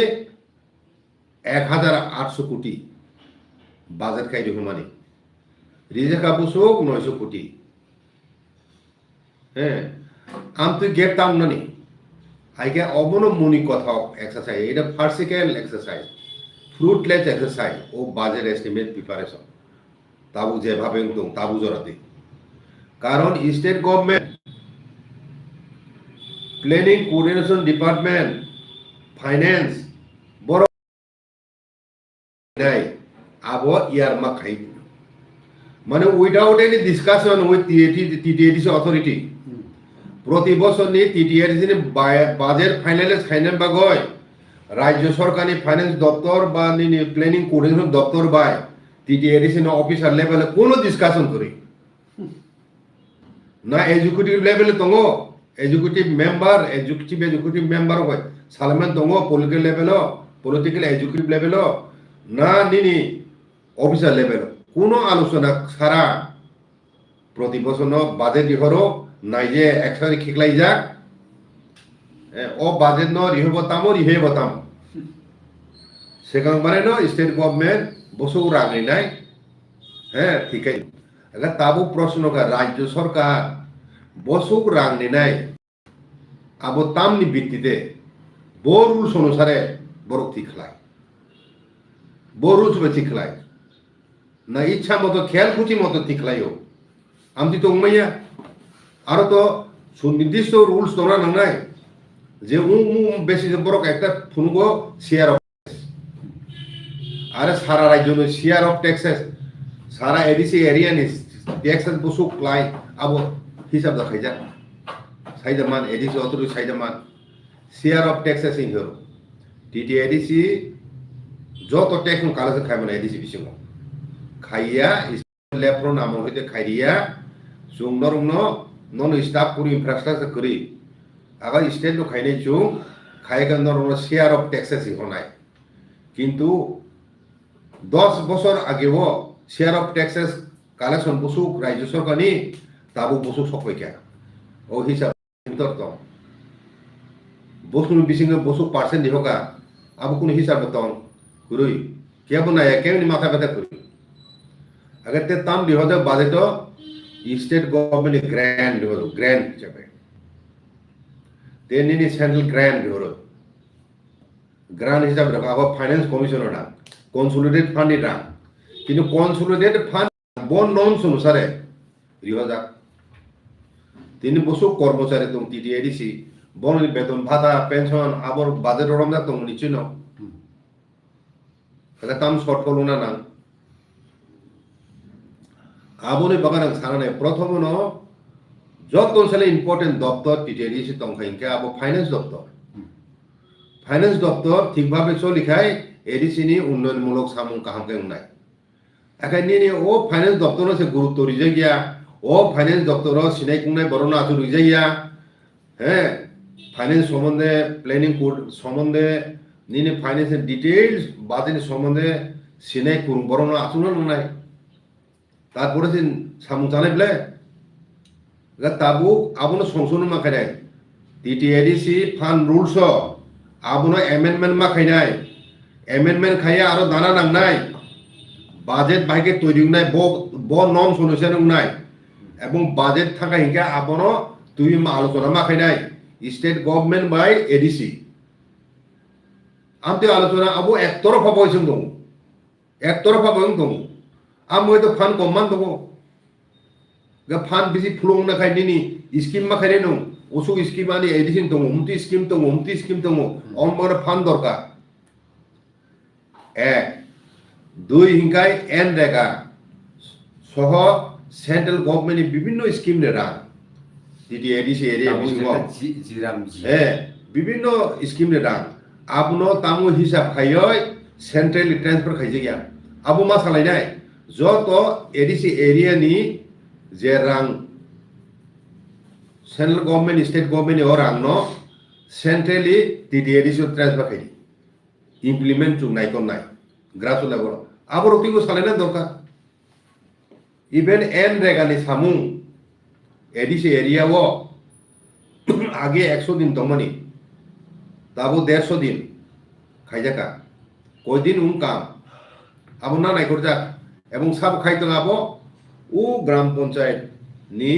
1,800 কোটি বাজেট খাই দেখো মানে রিজেকা বসু 900 কোটি হ্যাঁ আম তুই গেট দাম নানি আইকে অবনমূলক কথা এক্সারসাইজ এটা ফার্সিক্যাল এক্সারসাইজ ফ্রুটলেস এক্সারসাইজ ও বাজেট এস্টিমেট প্রিপারেশন তাবু যেভাবে দং তাবু জরাতে কারণ state government planning coordination department finance বড় নাই আবো ইয়ার মা খাই মানে without any discussion with TTADC authority প্রতি বছর নি TTADC নি বাজেট ফাইনাল বাগয় রাজ্য সরকারি ফাইন্যান্স দপ্তর বা নি প্ল্যানিং কোঅর্ডিনেশন দপ্তর বাই TTADC নি অফিসার লেভেলে কোনো ডিসকাশন করি না এক্সিকিউটিভ লেভেলে দঙ্গো এক্সিকিউটিভ মেম্বার হয় সালমান দঙ্গো পলিটিক্যাল এক্সিকিউটিভ লেভেল না নিনি অফিসার লেভেল কোনো আলোচনা সারা প্রতি বছর বাজেট ইহরো নাই যে একসাথে খিকলাই যাক ও বাজেট ন রিহে বতাম সেখান মানে স্টেট গভর্নমেন্ট বসু রাগনি নাই হ্যাঁ ঠিক আছে এবার তাবু প্রশ্ন রাজ্য সরকার বসুক রাগনি নাই আবো তামনি ভিত্তিতে বো রুলস অনুসারে বড় ঠিকলাই বো রুলস ঠিকলাই না ইচ্ছা মতো খেয়াল খুচি মতো ঠিকলাইও আমি তো উমাইয়া আরো তো সুনির্দিষ্ট রুলস তোমরা নাই যে বেশি বড় একটা ফুনগো শেয়ার অফ আরে সারা রাজ্য শেয়ার অফ ট্যাক্সেস সারা এডিসি এরিয়া নি ট্যাক্সেস বসু ক্লাই আবো হিসাব দেখাই যা সাইদামান এডিসি অথরিটি সাইদামান শেয়ার অফ ট্যাক্সেস ইন হিরো TTADC যত ট্যাক্স কালেকশন খাই মানে এডিসি বিসিং খাইয়া লেপ্রো নাম হইতে খাইয়া সুন্দরং নন স্টাফ পুরি ইনফ্রাস্ট্রাকচার করি আবার স্টেট নো খাইনে চুং খাইগান শেয়ার অফ ট্যাক্সেস হনাই কিন্তু 10 বছর আগেও শেয়ার অফ ট্যাক্সেস কালেকশন বসুক রাজ্য সরকারনি তাবু বসুক সকাইকা ও হিসাব দম বসুন বিসিং বসুক পার্সেন্ট দিহকা আবু কোনো হিসাব দম কুরুই কেবো না কেমনি মাথা ব্যথা করি अगर ते तम दिहोदे बाजेट स्टेट गवर्नमेंट ग्रांट दिहोदो ग्रांट जाबे ते निनी सेंट्रल ग्रांट दिहोदो ग्रांट हिसाब रखा अब फाइनेंस कमिशनर ना कंसोलिडेट फंड ना किन्तु कंसोलिडेट फंड बन नॉन अनुसारे रिहोजा तीन बसु कर्मचारी दं TTADC बन बेतन भाता पेंशन आबर बाजेट रमजा दं निचिनो अगर तम शॉर्टफॉल ना আবনে বাগান সারানে প্রথম যত সালে ইম্পর্টেন্ট দপ্তর TTADC তংখাইকে আবো ফাইন্যান্স দপ্তর ঠিকভাবে চলিখাই এডিসি নি উন্নয়নমূলক সামুং কাহামকে নাই এখানে নি ও ফাইন্যান্স দপ্তর সে গুরুত্ব রিজাই গিয়া ও ফাইন্যান্স দপ্তর সিনাই কুংনাই বরনা আতু রিজাই গিয়া হ্যাঁ ফাইন্যান্স সম্বন্ধে প্ল্যানিং কোড সম্বন্ধে নিনি ফাইন্যান্সের ডিটেইলস বাজেট সম্বন্ধে সিনাই কুং বরনা আতু নাই তারপরে দিন সামু জানাই বলে তাবু আবনো সংশোধন মাখাই TTADC ফান্ড রুলস আবনো অ্যামেন্ডমেন্ট মাখাই নাই অ্যামেন্ডমেন্ট খাইয়া আরো দানা নাংনাই বাজেট ভাইকে তৈরি নাই ব নম সলিউশন নাই এবং বাজেট থাকা হিংকা আবনো তুই আলোচনা মাখাই নাই স্টেট গভর্নমেন্ট বাই ADC আমতে আলোচনা আবো একতরফা বয়সন দং একতরফা বয়সন দং am moi to fan komman to ga fan bisi phulong na khai ni scheme ma khai no osu scheme ani edition to umti scheme to on bor fan dorkar এক দুই হিংকাই এন রেগা সহ সেন্ট্রাল গভর্নমেন্ট বিভিন্ন স্কিম নে রাং TTADC এরিয়া বিসিং জিরামজি বিভিন্ন স্কিম নে রাং আবনো তামু হিসাব খাইয় সেন্ট্রালি ট্রান্সফার খাইছে গিয়া আবু मा सालायनाय যত ADC एरिया नि जे रां सेंट्रल गवर्नमेंट स्टेट गवर्नमेंट और रां नो सेंट्रली TTADC ट्रांसफार खाइ इमप्लीमेंट टू नाइ कोन नाइ ग्रास लेवल आबो रतिगो सालायना दरकार इवन एन रेगानि सामु ADC एरिया वो आगे 100 दिन दमनि ताबो 150 दिन खाइजाका कय दिन उन काम आबो ना नाइ करजा एवं सब खाइतो आबो उ ग्राम पंचायत नि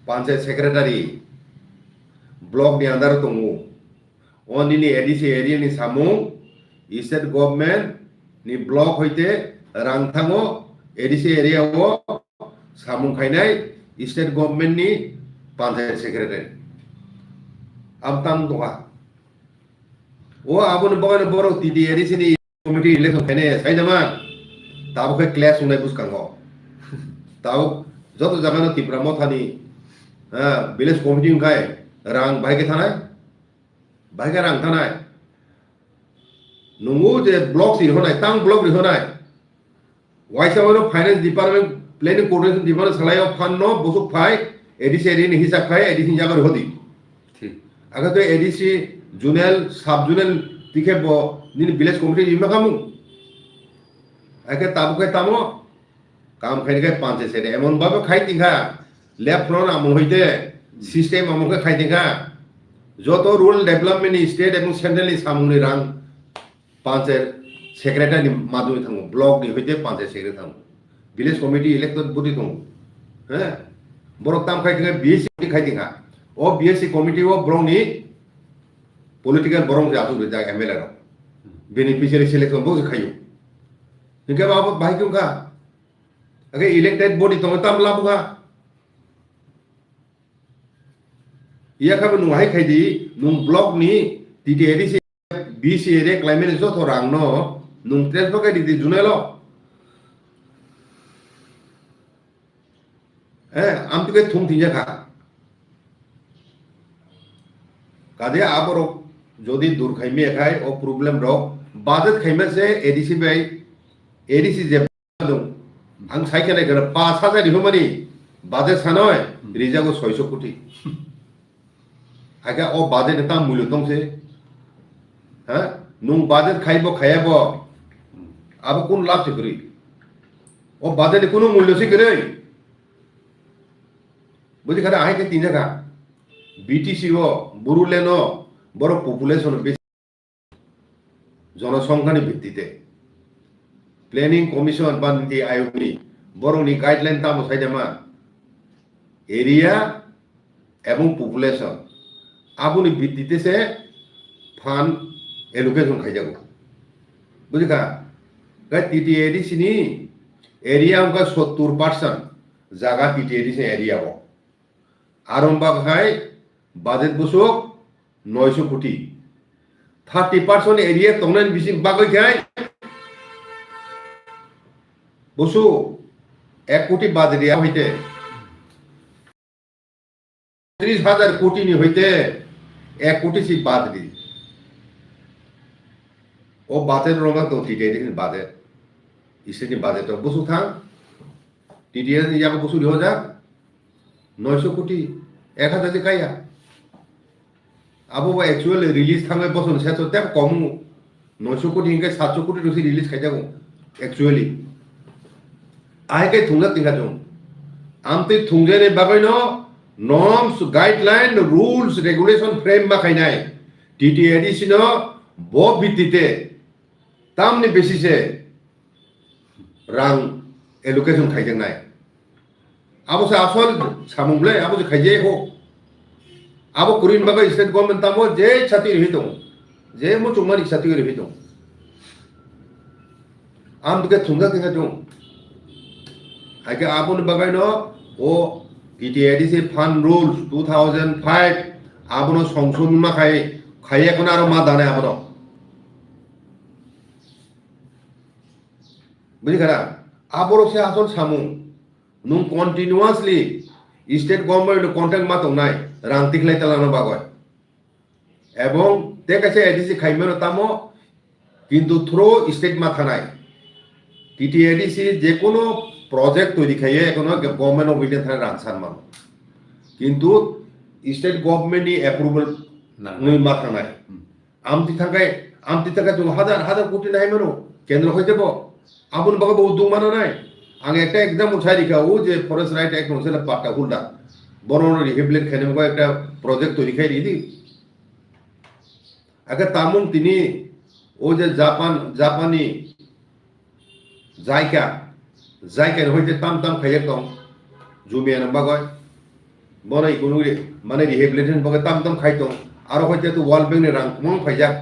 पंचायत सेक्रेटारी ब्लॉक नि अंदर दङो अनिनि ADC एरिया नि सामु स्टेट गवर्नमेंट नि ब्लॉक होइते रां थाङो ADC एरिया वो सामु खाइनाय स्टेट गवर्नमेंट नि पंचायत सेक्रेटारी अब ताम दङा ओ आबोन बगन बरो TTADC नि कमिटि इलेक्शन खाइनाय साइनामा ताबो क्लास उनाय बुसकांगो ताबो जत जागानो तिब्रा मथानि विलेज कमिटि उनखाय रां बाहायगे रां थानाय नंगौ जे ब्लॉक सिरहोनाय तां ब्लॉक रिहोनाय वाइसावनो finance department planning coordination department सलायो फान्नो बसुक फाइ ADC एरिया नि हिसाब खाय ADC जागा होदि ठीक आगा तो ADC जुनेल सब जुनेल दिखे बो नि विलेज कमिटि इमा खामु आके ताबो के तामो काम खाइ के पांचे से एमन बाबो खाइ तिंगा लेफ्ट फ्रंट आमो होइते सिस्टेम आमो के खाइ तिंगा যত রুরাল ডেভেলপমেন্ট স্টেট এবং সেন্ট্রাল সামুনি রাং पंचायत सेक्रेटारि माध्यमे थाङो ब्लॉक नि होइते पंचायत सेक्रेटारि थाङो विलेज कमिटि इलेक्टेड बडि दङ हे बरक ताम खाइ तिंगा BSC खाइ तिंगा ओ BSC कमिटि ओ ब्लॉक नि पॉलिटिकल बरं जातु जा MLA रो बेनिफिशियरी सिलेक्शन बो खायो निके बाबो बाहाय कुंगा अगे इलेक्टेड बडि दङ ताम लाबुगा या खाबो नुहाय खायदि नुं ब्लॉक नि TTADC BC एरिया क्लाइमेट जो तो रां नो नुं ट्रेन्सफार खायदि दि जुनेलो आम तुके थुं थिंजाखा कादे आबरो যদি দূর খাইমে খাই ও প্রবলেম রক বাজেট খাইমে সে ADC বাই ADC যে দং आं साइकेल कर 5000 हिमानि बाजेट सानय रिजागो 600 कोटी आगा ओ बाजेट ता मूल्य दंसे ह नुं बाजेट खाइबो खायाबो अब कोन लाभ सिकरि ओ बाजेट कोनो मूल्य सिकरि बुझि खादा आइ के 3 जगह BTC ओ बुरुलेनो বড় পপুলেশন বেশি জনসংখ্যানি ভিত্তিতে প্ল্যানিং কমিশন বা নীতি আয়োগনি বড়নি গাইডলাইন তাম সাইদামা এরিয়া এবং পপুলেশন আবুনি ভিত্তিতে সে ফান্ড এলোকেশন খাইজাগো বুঝিকা গাই TTADC नि एरिया उनका 70% জায়গা TTADC एरिया हो आरंबा खाय बाजेट बसुक 900 कोटी 30% एरिया तंगनान बिसिं बागै खाय बसु 1 कोटी बाजेरिया होइते 30000 कोटी नि होइते 1 कोटी सि बाजेरि ओ बाजेट रोगा तो TTADC नि बाजेट इसनि बाजेट बसु थां TTADC नि जाबो बसु हो जा 900 कोटी 1000 काया अब वो एक्चुअल रिलीज थांगे बसन से तो तब कम 900 कोटी इनके 700 कोटी रुसी रिलीज खाइ जागो एक्चुअली आइ के थुंगा तिंगा जों आमते थुंगे ने बागैनो norms guideline rules regulation frame मा खाइनाय TTADC नो बो भित्तिते तामनि बेसिसे रां एलोकेशन खाइजनाय आबो से आसल सामुंगले आबो से खाइजे हो अब कुरिन बागा स्टेट गवर्नमेंट तामो जे छाती रहि दं जे मो चुमानि छाती रहि दं आम दुके थुंगा तिंगा दं आके आबोन बागायनो ओ TTADC फान्ड रुल्स 2005 आबोनो संशोधन मा खाय खाय कोन आरो मा दाने आबोनो বুঝিখারা আবরক সে আসল সামু নুং কন্টিনিউয়াসলি স্টেট গভর্নমেন্ট কন্ট্যাক্ট মা তংনাই রাং তিখলাই তালানো বাগয় এবং তে কাছে এডিসি খাইমেনো তামো কিন্তু থ্রো স্টেট মা থানাই টিটিএডিসি যে কোনো প্রজেক্ট তৈরি খাইয়ে এখনো গভর্নমেন্ট অফ ইন্ডিয়া থানায় রানসার মান কিন্তু স্টেট গভর্নমেন্টনি অ্যাপ্রুভাল নই মা থানায় আমতি থাকায় তো হাজার হাজার কোটি নাই মানো কেন্দ্র হয়ে যাব আবুন বাবা বহুত দুং মানো নাই আগে একটা এক্সাম্পল ছাই রিখাও যে ফরেস্ট রাইট অ্যাক্ট নছিল পাট্টা হুলডা বড় রিহেবিলিট খেনে একটা প্রজেক্ট তৈরি খাই দিদি আগে তামুন তিনি ও যে জাপানি জায়গা হইতে তাম খাইয়ে দं জুমিয়ান বাগয় বনাই কোনো মানে রিহেবিলিটেশন বাগয় তাম খাই দं আরো হইতে তো ওয়ার্ল্ড ব্যাংকনি রাং মং ফাইজাক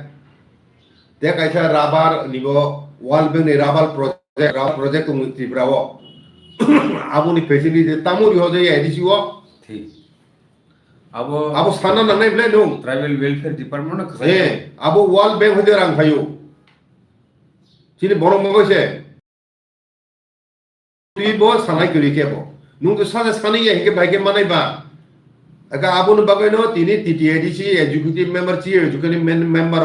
তে কাইসা রাবার নিব ওয়ার্ল্ড ব্যাংকনি রাবার প্রজেক্ট ত্রিপুরাও আবুনি ফেসিলিটি তামুরি হজে এডিসিও ঠিক আবো স্থানা নানাই বলে নো ট্রাইবাল ওয়েলফেয়ার ডিপার্টমেন্ট আবো ওয়ার্ল্ড ব্যাংক হইতে রাং ফাইও চিনি বড় মগইছে তুই বো সানাই করি কেবো নুং তো সাজা সানাই হেকে বাইকে মানাইবা আকা আবুন বাগাইনো তিনি TTADC executive member chief executive member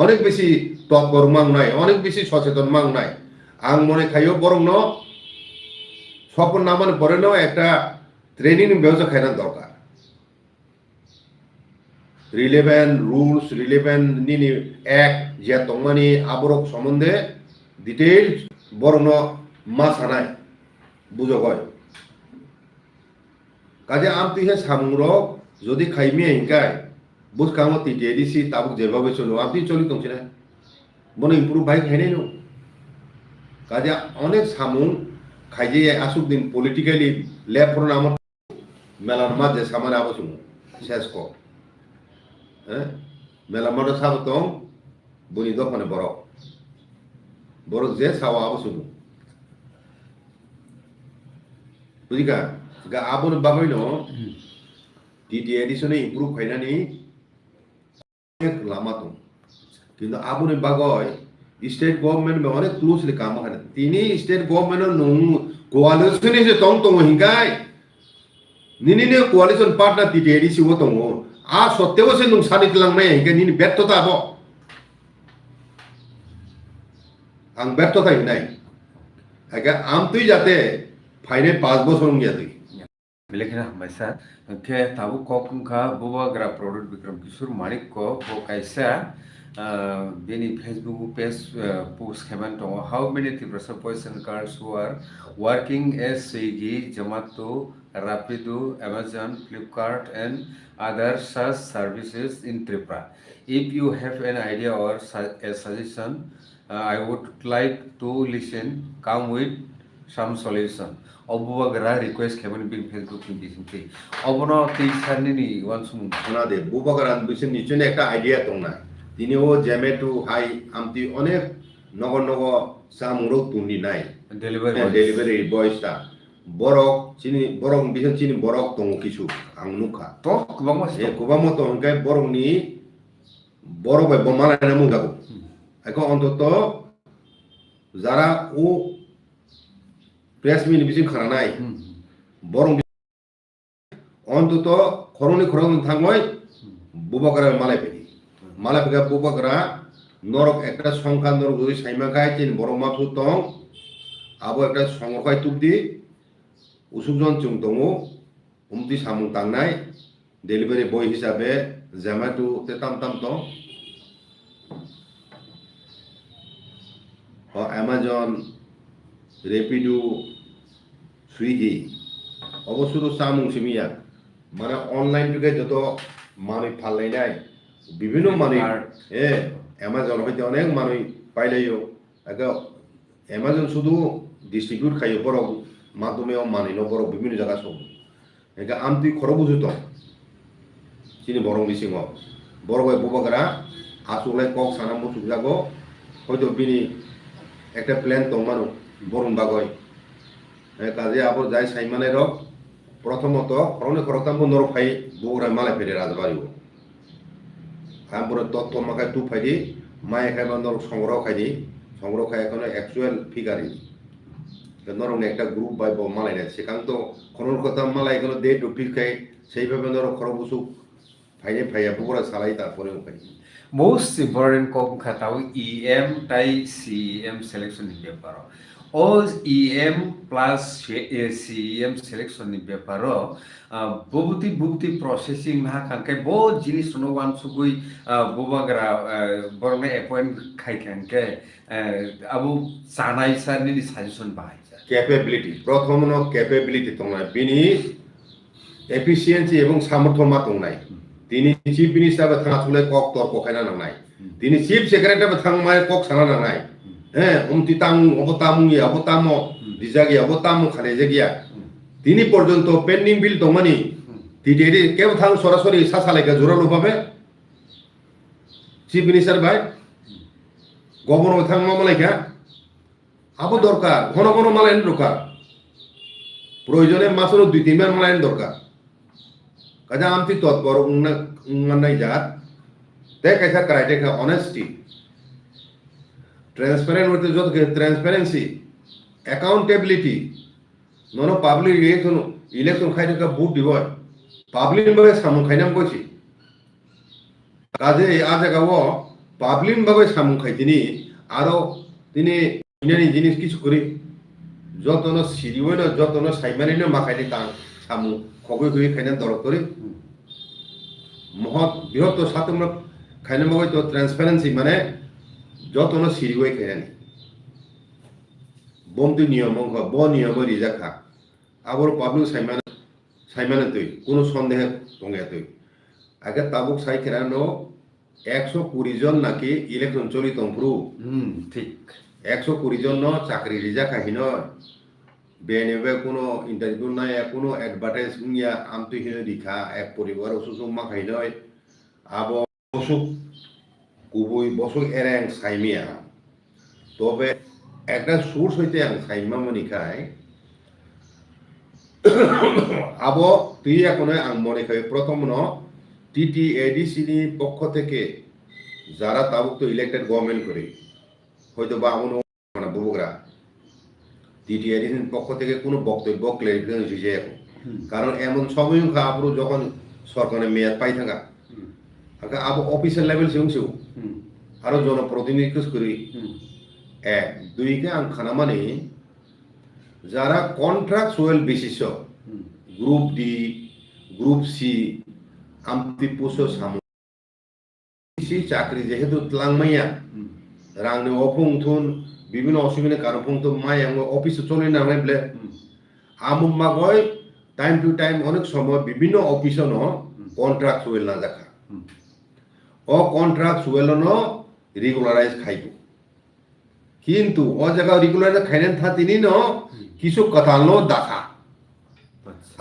অনেক বেশি তৎপর মাং নাই অনেক বেশি সচেতন মাং নাই আং মনে খাইও বরং ন স্বপন নামান পরে ন একটা ট্রেনিং ব্যবস্থা খাইনা দরকার রিলেভেন্ট রুলস রিলেভেন্ট নিনি অ্যাক্ট যে তংমানি আবরক সম্বন্ধে ডিটেইলস বরং ন মা সানাই বুঝো হয় কাজে আমতি হে সামুরক যদি খাইমি হিংকাই বুঝ কামো টিটিএডিসি তাবুক যেভাবে চলো আমতি চলি দংছে না বনে ইমপ্রুভ ভাই খাইনাই নো কাজে অনেক সামুং খাইজে আসুক দিন পলিটিক্যালি লেফট ফর নাম মেলার মাঝে সামানে আবসুং শেষ ক হ্যাঁ মেলার মাঝে সাব দं বনি দফানে বরক যে সাওয়া আবসুং বুঝিকা ga abon bagoy no টিটিএডিসনে ইমপ্রুভ খাইনানি অনেক লামা তো কিন্তু আবুনে বাগয় স্টেট গভর্নমেন্ট মে অনেক ক্লোজলি কাম করে তিনি স্টেট গভর্নমেন্ট নং কোয়ালিশন এসে তং হিংকাই নিনি কোয়ালিশন পার্টনার টিটিএডিসি ও তং আ সত্ত্বেও সে নং সানি তলাং নাই হিংকা নিনি ব্যর্থতা আবো আং ব্যর্থতা নাই আগে আম তুই যাতে ফাইনে 5 বছর গিয়া তুই Belekina maisa ke tabu kokung ka boba gra product bikram kisur manik ko bo kaisa beni Facebook page post keman to how many Tripura person cards who are working as Swiggy, Zomato, Rapido, Amazon, Flipkart and other such services in Tripura. If you have an idea or a suggestion, I would like to listen. Come with some solution. অবুবাগরা রিকোয়েস্ট কেমন বিং ফেসবুক নিদিসিনতে অবন তেই সারনি ওয়ান সুম শোনা দে বুবাগরান বিসিন নিচনে একটা আইডিয়া দं না তিনিও জেমেটো হাই আমতি অনেক নগ সামুরো তুনি নাই ডেলিভারি বয়সটা বরক বিসিন চিনি বরক দं কিছু আং নুখা তো কুবামো তো হংকাই বরকনি বড় বাই বমালানা মুগাগো এখন অন্তত যারা ও প্রেস মিল বিসিন খানা নাই বরং অন্তত খরনি থাকময় বুবাগরা মালাই পেগা বুবাগরা নরক একটা সংখ্যা নরক যদি সাইমাখাই তিন বড় মাথু দं আবো একটা সংখ্যায় তুবদি উসুকজন চুং দङ উমতি সামুং তাंनाय ডেলিভারি বয় হিসাবে জোম্যাটো তে তাম দं অ্যামাজন রেপিডো সুইগি অবশ্য সামুং সিমিয়া মানে অনলাইন যুগে যত মানুষ ফালাইনাই বিভিন্ন মানুষ অ্যামাজন হইতে অনেক মানুষ পাইলাইও একা অ্যামাজন শুধু ডিস্ট্রিবিউট খাইও বড় মাধ্যমে মানিনো বড় বিভিন্ন জায়গা সব একা আমতি খর বুঝুত চিনি বরং মিসিং বড় ভাই বুবাগরা আসুলাই কক সানাম মুসুক যাগো হয়তো বিনি একটা প্ল্যান দं মানো বরং বাগয় কাজে আবার যাই সাইমানের রক প্রথমত খরনে খরতাম নরক ফাই বগুড়া মালাই ফেরে রাজবাড়িও আমপুরে তত্ত্ব মাখায় তু ফাইদি মায়ে খাইবা নরক সংগ্রহ খাই এখন অ্যাকচুয়াল ফিগারি নরম একটা গ্রুপ বাইব মালাই না সেখান তো খনর কথা মালাই কোনো দে টপিক খাই সেইভাবে নর খরবসুক ফাইনে ফাইয়া পুরা সালাই তারপরে উপায় Most important kok khatao EM tai CEM selection ni beparo. All EM plus CEM selection ni beparo. Bubti processing na kangke bo jinis no wan sugui bobagra borne appoint khai kangke abu sanai sar ni suggestion bahai. Capability প্রথম ন ক্যাপাবিলিটি দंनाय बिनि এফিসিয়েন্সি এবং সামর্থ্য মা দंनाय তিনি চিফ মিনিস্টার বা থাঙালে কক তর্ক খাইনা নাंनाय তিনি চিফ সেক্রেটারি বা থাংমায় কক সানা নাंनाय হ্যাঁ উমতি তাং অবতামুই অবতামো দিজাগি অবতামো খালে জাগিয়া তিনি পর্যন্ত পেন্ডিং বিল দंमानि তিটেরি কেউ থাং সরাসরি সাসালাইকা জোরালো ভাবে চিফ মিনিস্টার ভাই গভর্নর থাং মামলাইকা আবো দরকার ঘন ঘন মালাইন দরকার প্রয়োজনে মাসের 2-3 বার মালাইন দরকার কাজে আমতি তৎপর উন্নয় জাত তে কাইসা ক্রাইটেরিয়া অনেস্টি ট্রান্সপারেন্ট হতে যত ট্রান্সপারেন্সি অ্যাকাউন্টেবিলিটি নন পাবলিক ইলেকশন খাইকা ভোট দিব পাবলিক ভাবে সামু খাইনাম কইছি কাজে আ জায়গাও পাবলিক ভাবে সামু খাইতিনি আরো তিনি ইনানি জিনিস কিছু করি যতন সিরিওন যতন সাইমানিনো মাখাইনি তাং সামু খগই খগই খাইনা দরক করি মহৎ বৃহৎ সাতম খাইনা মগই তো ট্রান্সপারেন্সি মানে যতন সিরিওই খাইনানি বমতি নিয়ম ব নিয়ম রিজাখা আবার পাবলিক সাইমানে তুই কোনো সন্দেহ দঙ্গা তুই আগে তাবুক সাই খেরানো 120 জন নাকি ইলেকশন চলি তংপ্রু ঠিক 120 জন চাকরি রিজাখা হিন বেনেবে কোনো ইন্টারভিউ নাই কোনো অ্যাডভার্টাইজ নিয়া আমতুই হিন দিখা এক পরিবার অসুসুক মাখাই নয় আব বসুক কুবুই বসুক এরেং সাইমিয়া তবে একটা সোর্স হইতে আং সাইমা মনিখায় আব তুই এখন আং মনে খাই প্রথম ন TTADC ni পক্ষ থেকে যারা তাবুক তো ইলেক্টেড গভর্নমেন্ট করে হয়তো বা আমন মানে ববগরা TTADC ni পক্ষ থেকে কোনো বক্তব্য ক্লারিফিকেশন দিছে কারণ এমন সময় আপরো যখন সরকারের মেয়াদ পাই থাকা আকা আব অফিসিয়াল লেভেল সিংসু আরো জনপ্রতিনিধি করি এক দুইকে আং খানা মানে যারা contractual basis group D group C আমতি পোষো সামু চাকরি যেহেতু ত্লাংমাইয়া রাংনে অফংথুন বিভিন্ন অসুবিধার কারণ ফংথুন মাই অফিসে চলে না বলে আমুক মাগয় টাইম টু টাইম অনেক সময় বিভিন্ন অফিসে ন কন্ট্রাকচুয়াল না দেখা ও কন্ট্রাকচুয়াল ন রেগুলারাইজ খাইব কিন্তু ও জায়গা রেগুলারাইজ খাইনেন থা তিনি ন কিছু কথা নো দেখা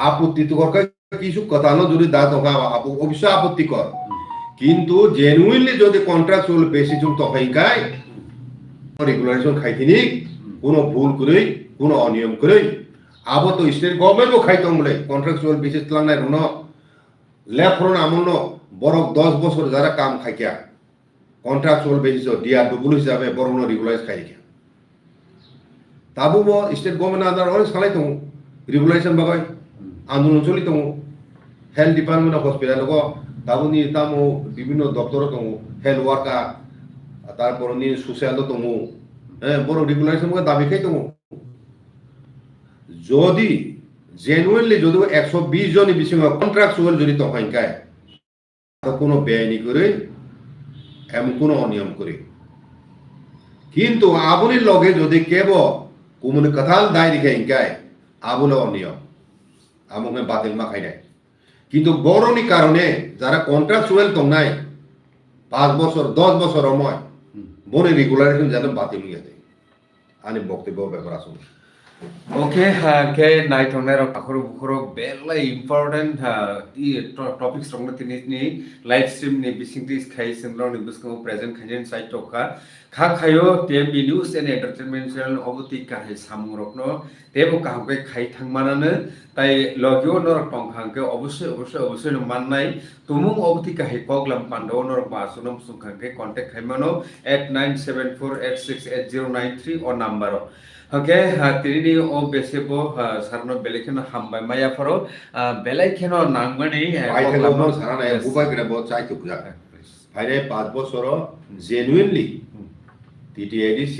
আপত্তি তো করকা কিছু কথা নো যদি দা তো অবশ্যই আপত্তি কর কিন্তু জেনুইনলি যদি কন্ট্রাকচুয়াল বেসিস তো হইকাই রেগুলারাইজেশন খাইতিনি কোনো ভুল করে কোনো অনিয়ম করে আবো তো স্টেট গভর্নমেন্টও খাইতো বলে কন্ট্রাকচুয়াল বেসিস লাংনাই রন লেফরন আমন বড় 10 বছর যারা কাম খাইয়া কন্ট্রাকচুয়াল বেসিস ডিআর ডবল হিসাবে বড় রেগুলারাইজ খাইয়া তাবু স্টেট গভর্নমেন্ট আদার অনেক সালাই তো রেগুলারাইজেশন বাগাই আন্দোলন চলি তো হেলথ ডিপার্টমেন্ট হসপিটাল গো তাবুনি তামো বিভিন্ন দপ্তর তো হেলথ ওয়ার্কার তারপর নি সোশ্যাল তো হ্যাঁ বড় রেগুলারাইজেশন দাবি খাই তো যদি জেনুইনলি যদি 120 জন বিষয় কন্ট্রাকচুয়াল যদি তো হইকায় তো কোনো বেআইনি করে এমন কোনো অনিয়ম করে কিন্তু আবুনির লগে যদি কেব কোমনে কথাল দায় রেখে ইনকায় আবুলে অনিয়ম আমকে বাতিল মাখাই নাই কিন্তু বড়নি কারণে যারা কন্ট্রাকচুয়াল তো নাই 5 বছর 10 বছর সময় বনে রেগুলারাইজেশন যাতে বাতিল হয়ে যায় আনি বক্তব্য ব্যাপার আসুন Okay, ke night on there akoro bella important topics from the live stream ni bising this khai simlo ni bisko present khajen site toka kha khayo TMB news and entertainment channel oboti ka he samurokno tebo ka ke khai thangmanane tai logyo nor tongkhang ke obosoi no mannai tumung oboti ka he koglam pando nor basunam sungkhang ke contact khaimano 8974868093 or number Oke, tini o besebo sarno belekeno hambai maya faro belekeno nangmani Pai thego no sana na bubai kre bo chai tuk jak. Phaire 5 বছর genuinely TTADC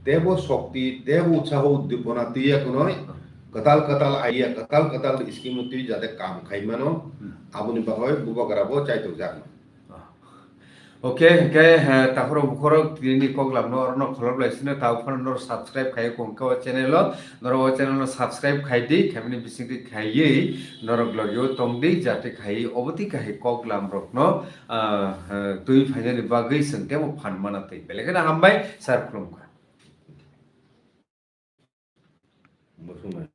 দেব শক্তি দেব উৎসাহ উদ্দীপনা তুই এখনই কতাল কতাল আইয়া কতাল কতাল স্কিম তুই যাতে কাম খাইমানো আবুনি বাহয় বুবা করাবো চাইতো যাক Oke, ke tahoro bukhoro tini koglam no orno kholop laisine tau phone nor subscribe khai kongka o channel lo nor o channel no subscribe khai di khamini bisingti khaiye nor glogyo tongdi jate khai oboti khai koglam rok no tui phainani bagui sengte mo phan manatei belegena hambai sar khulumka বসুন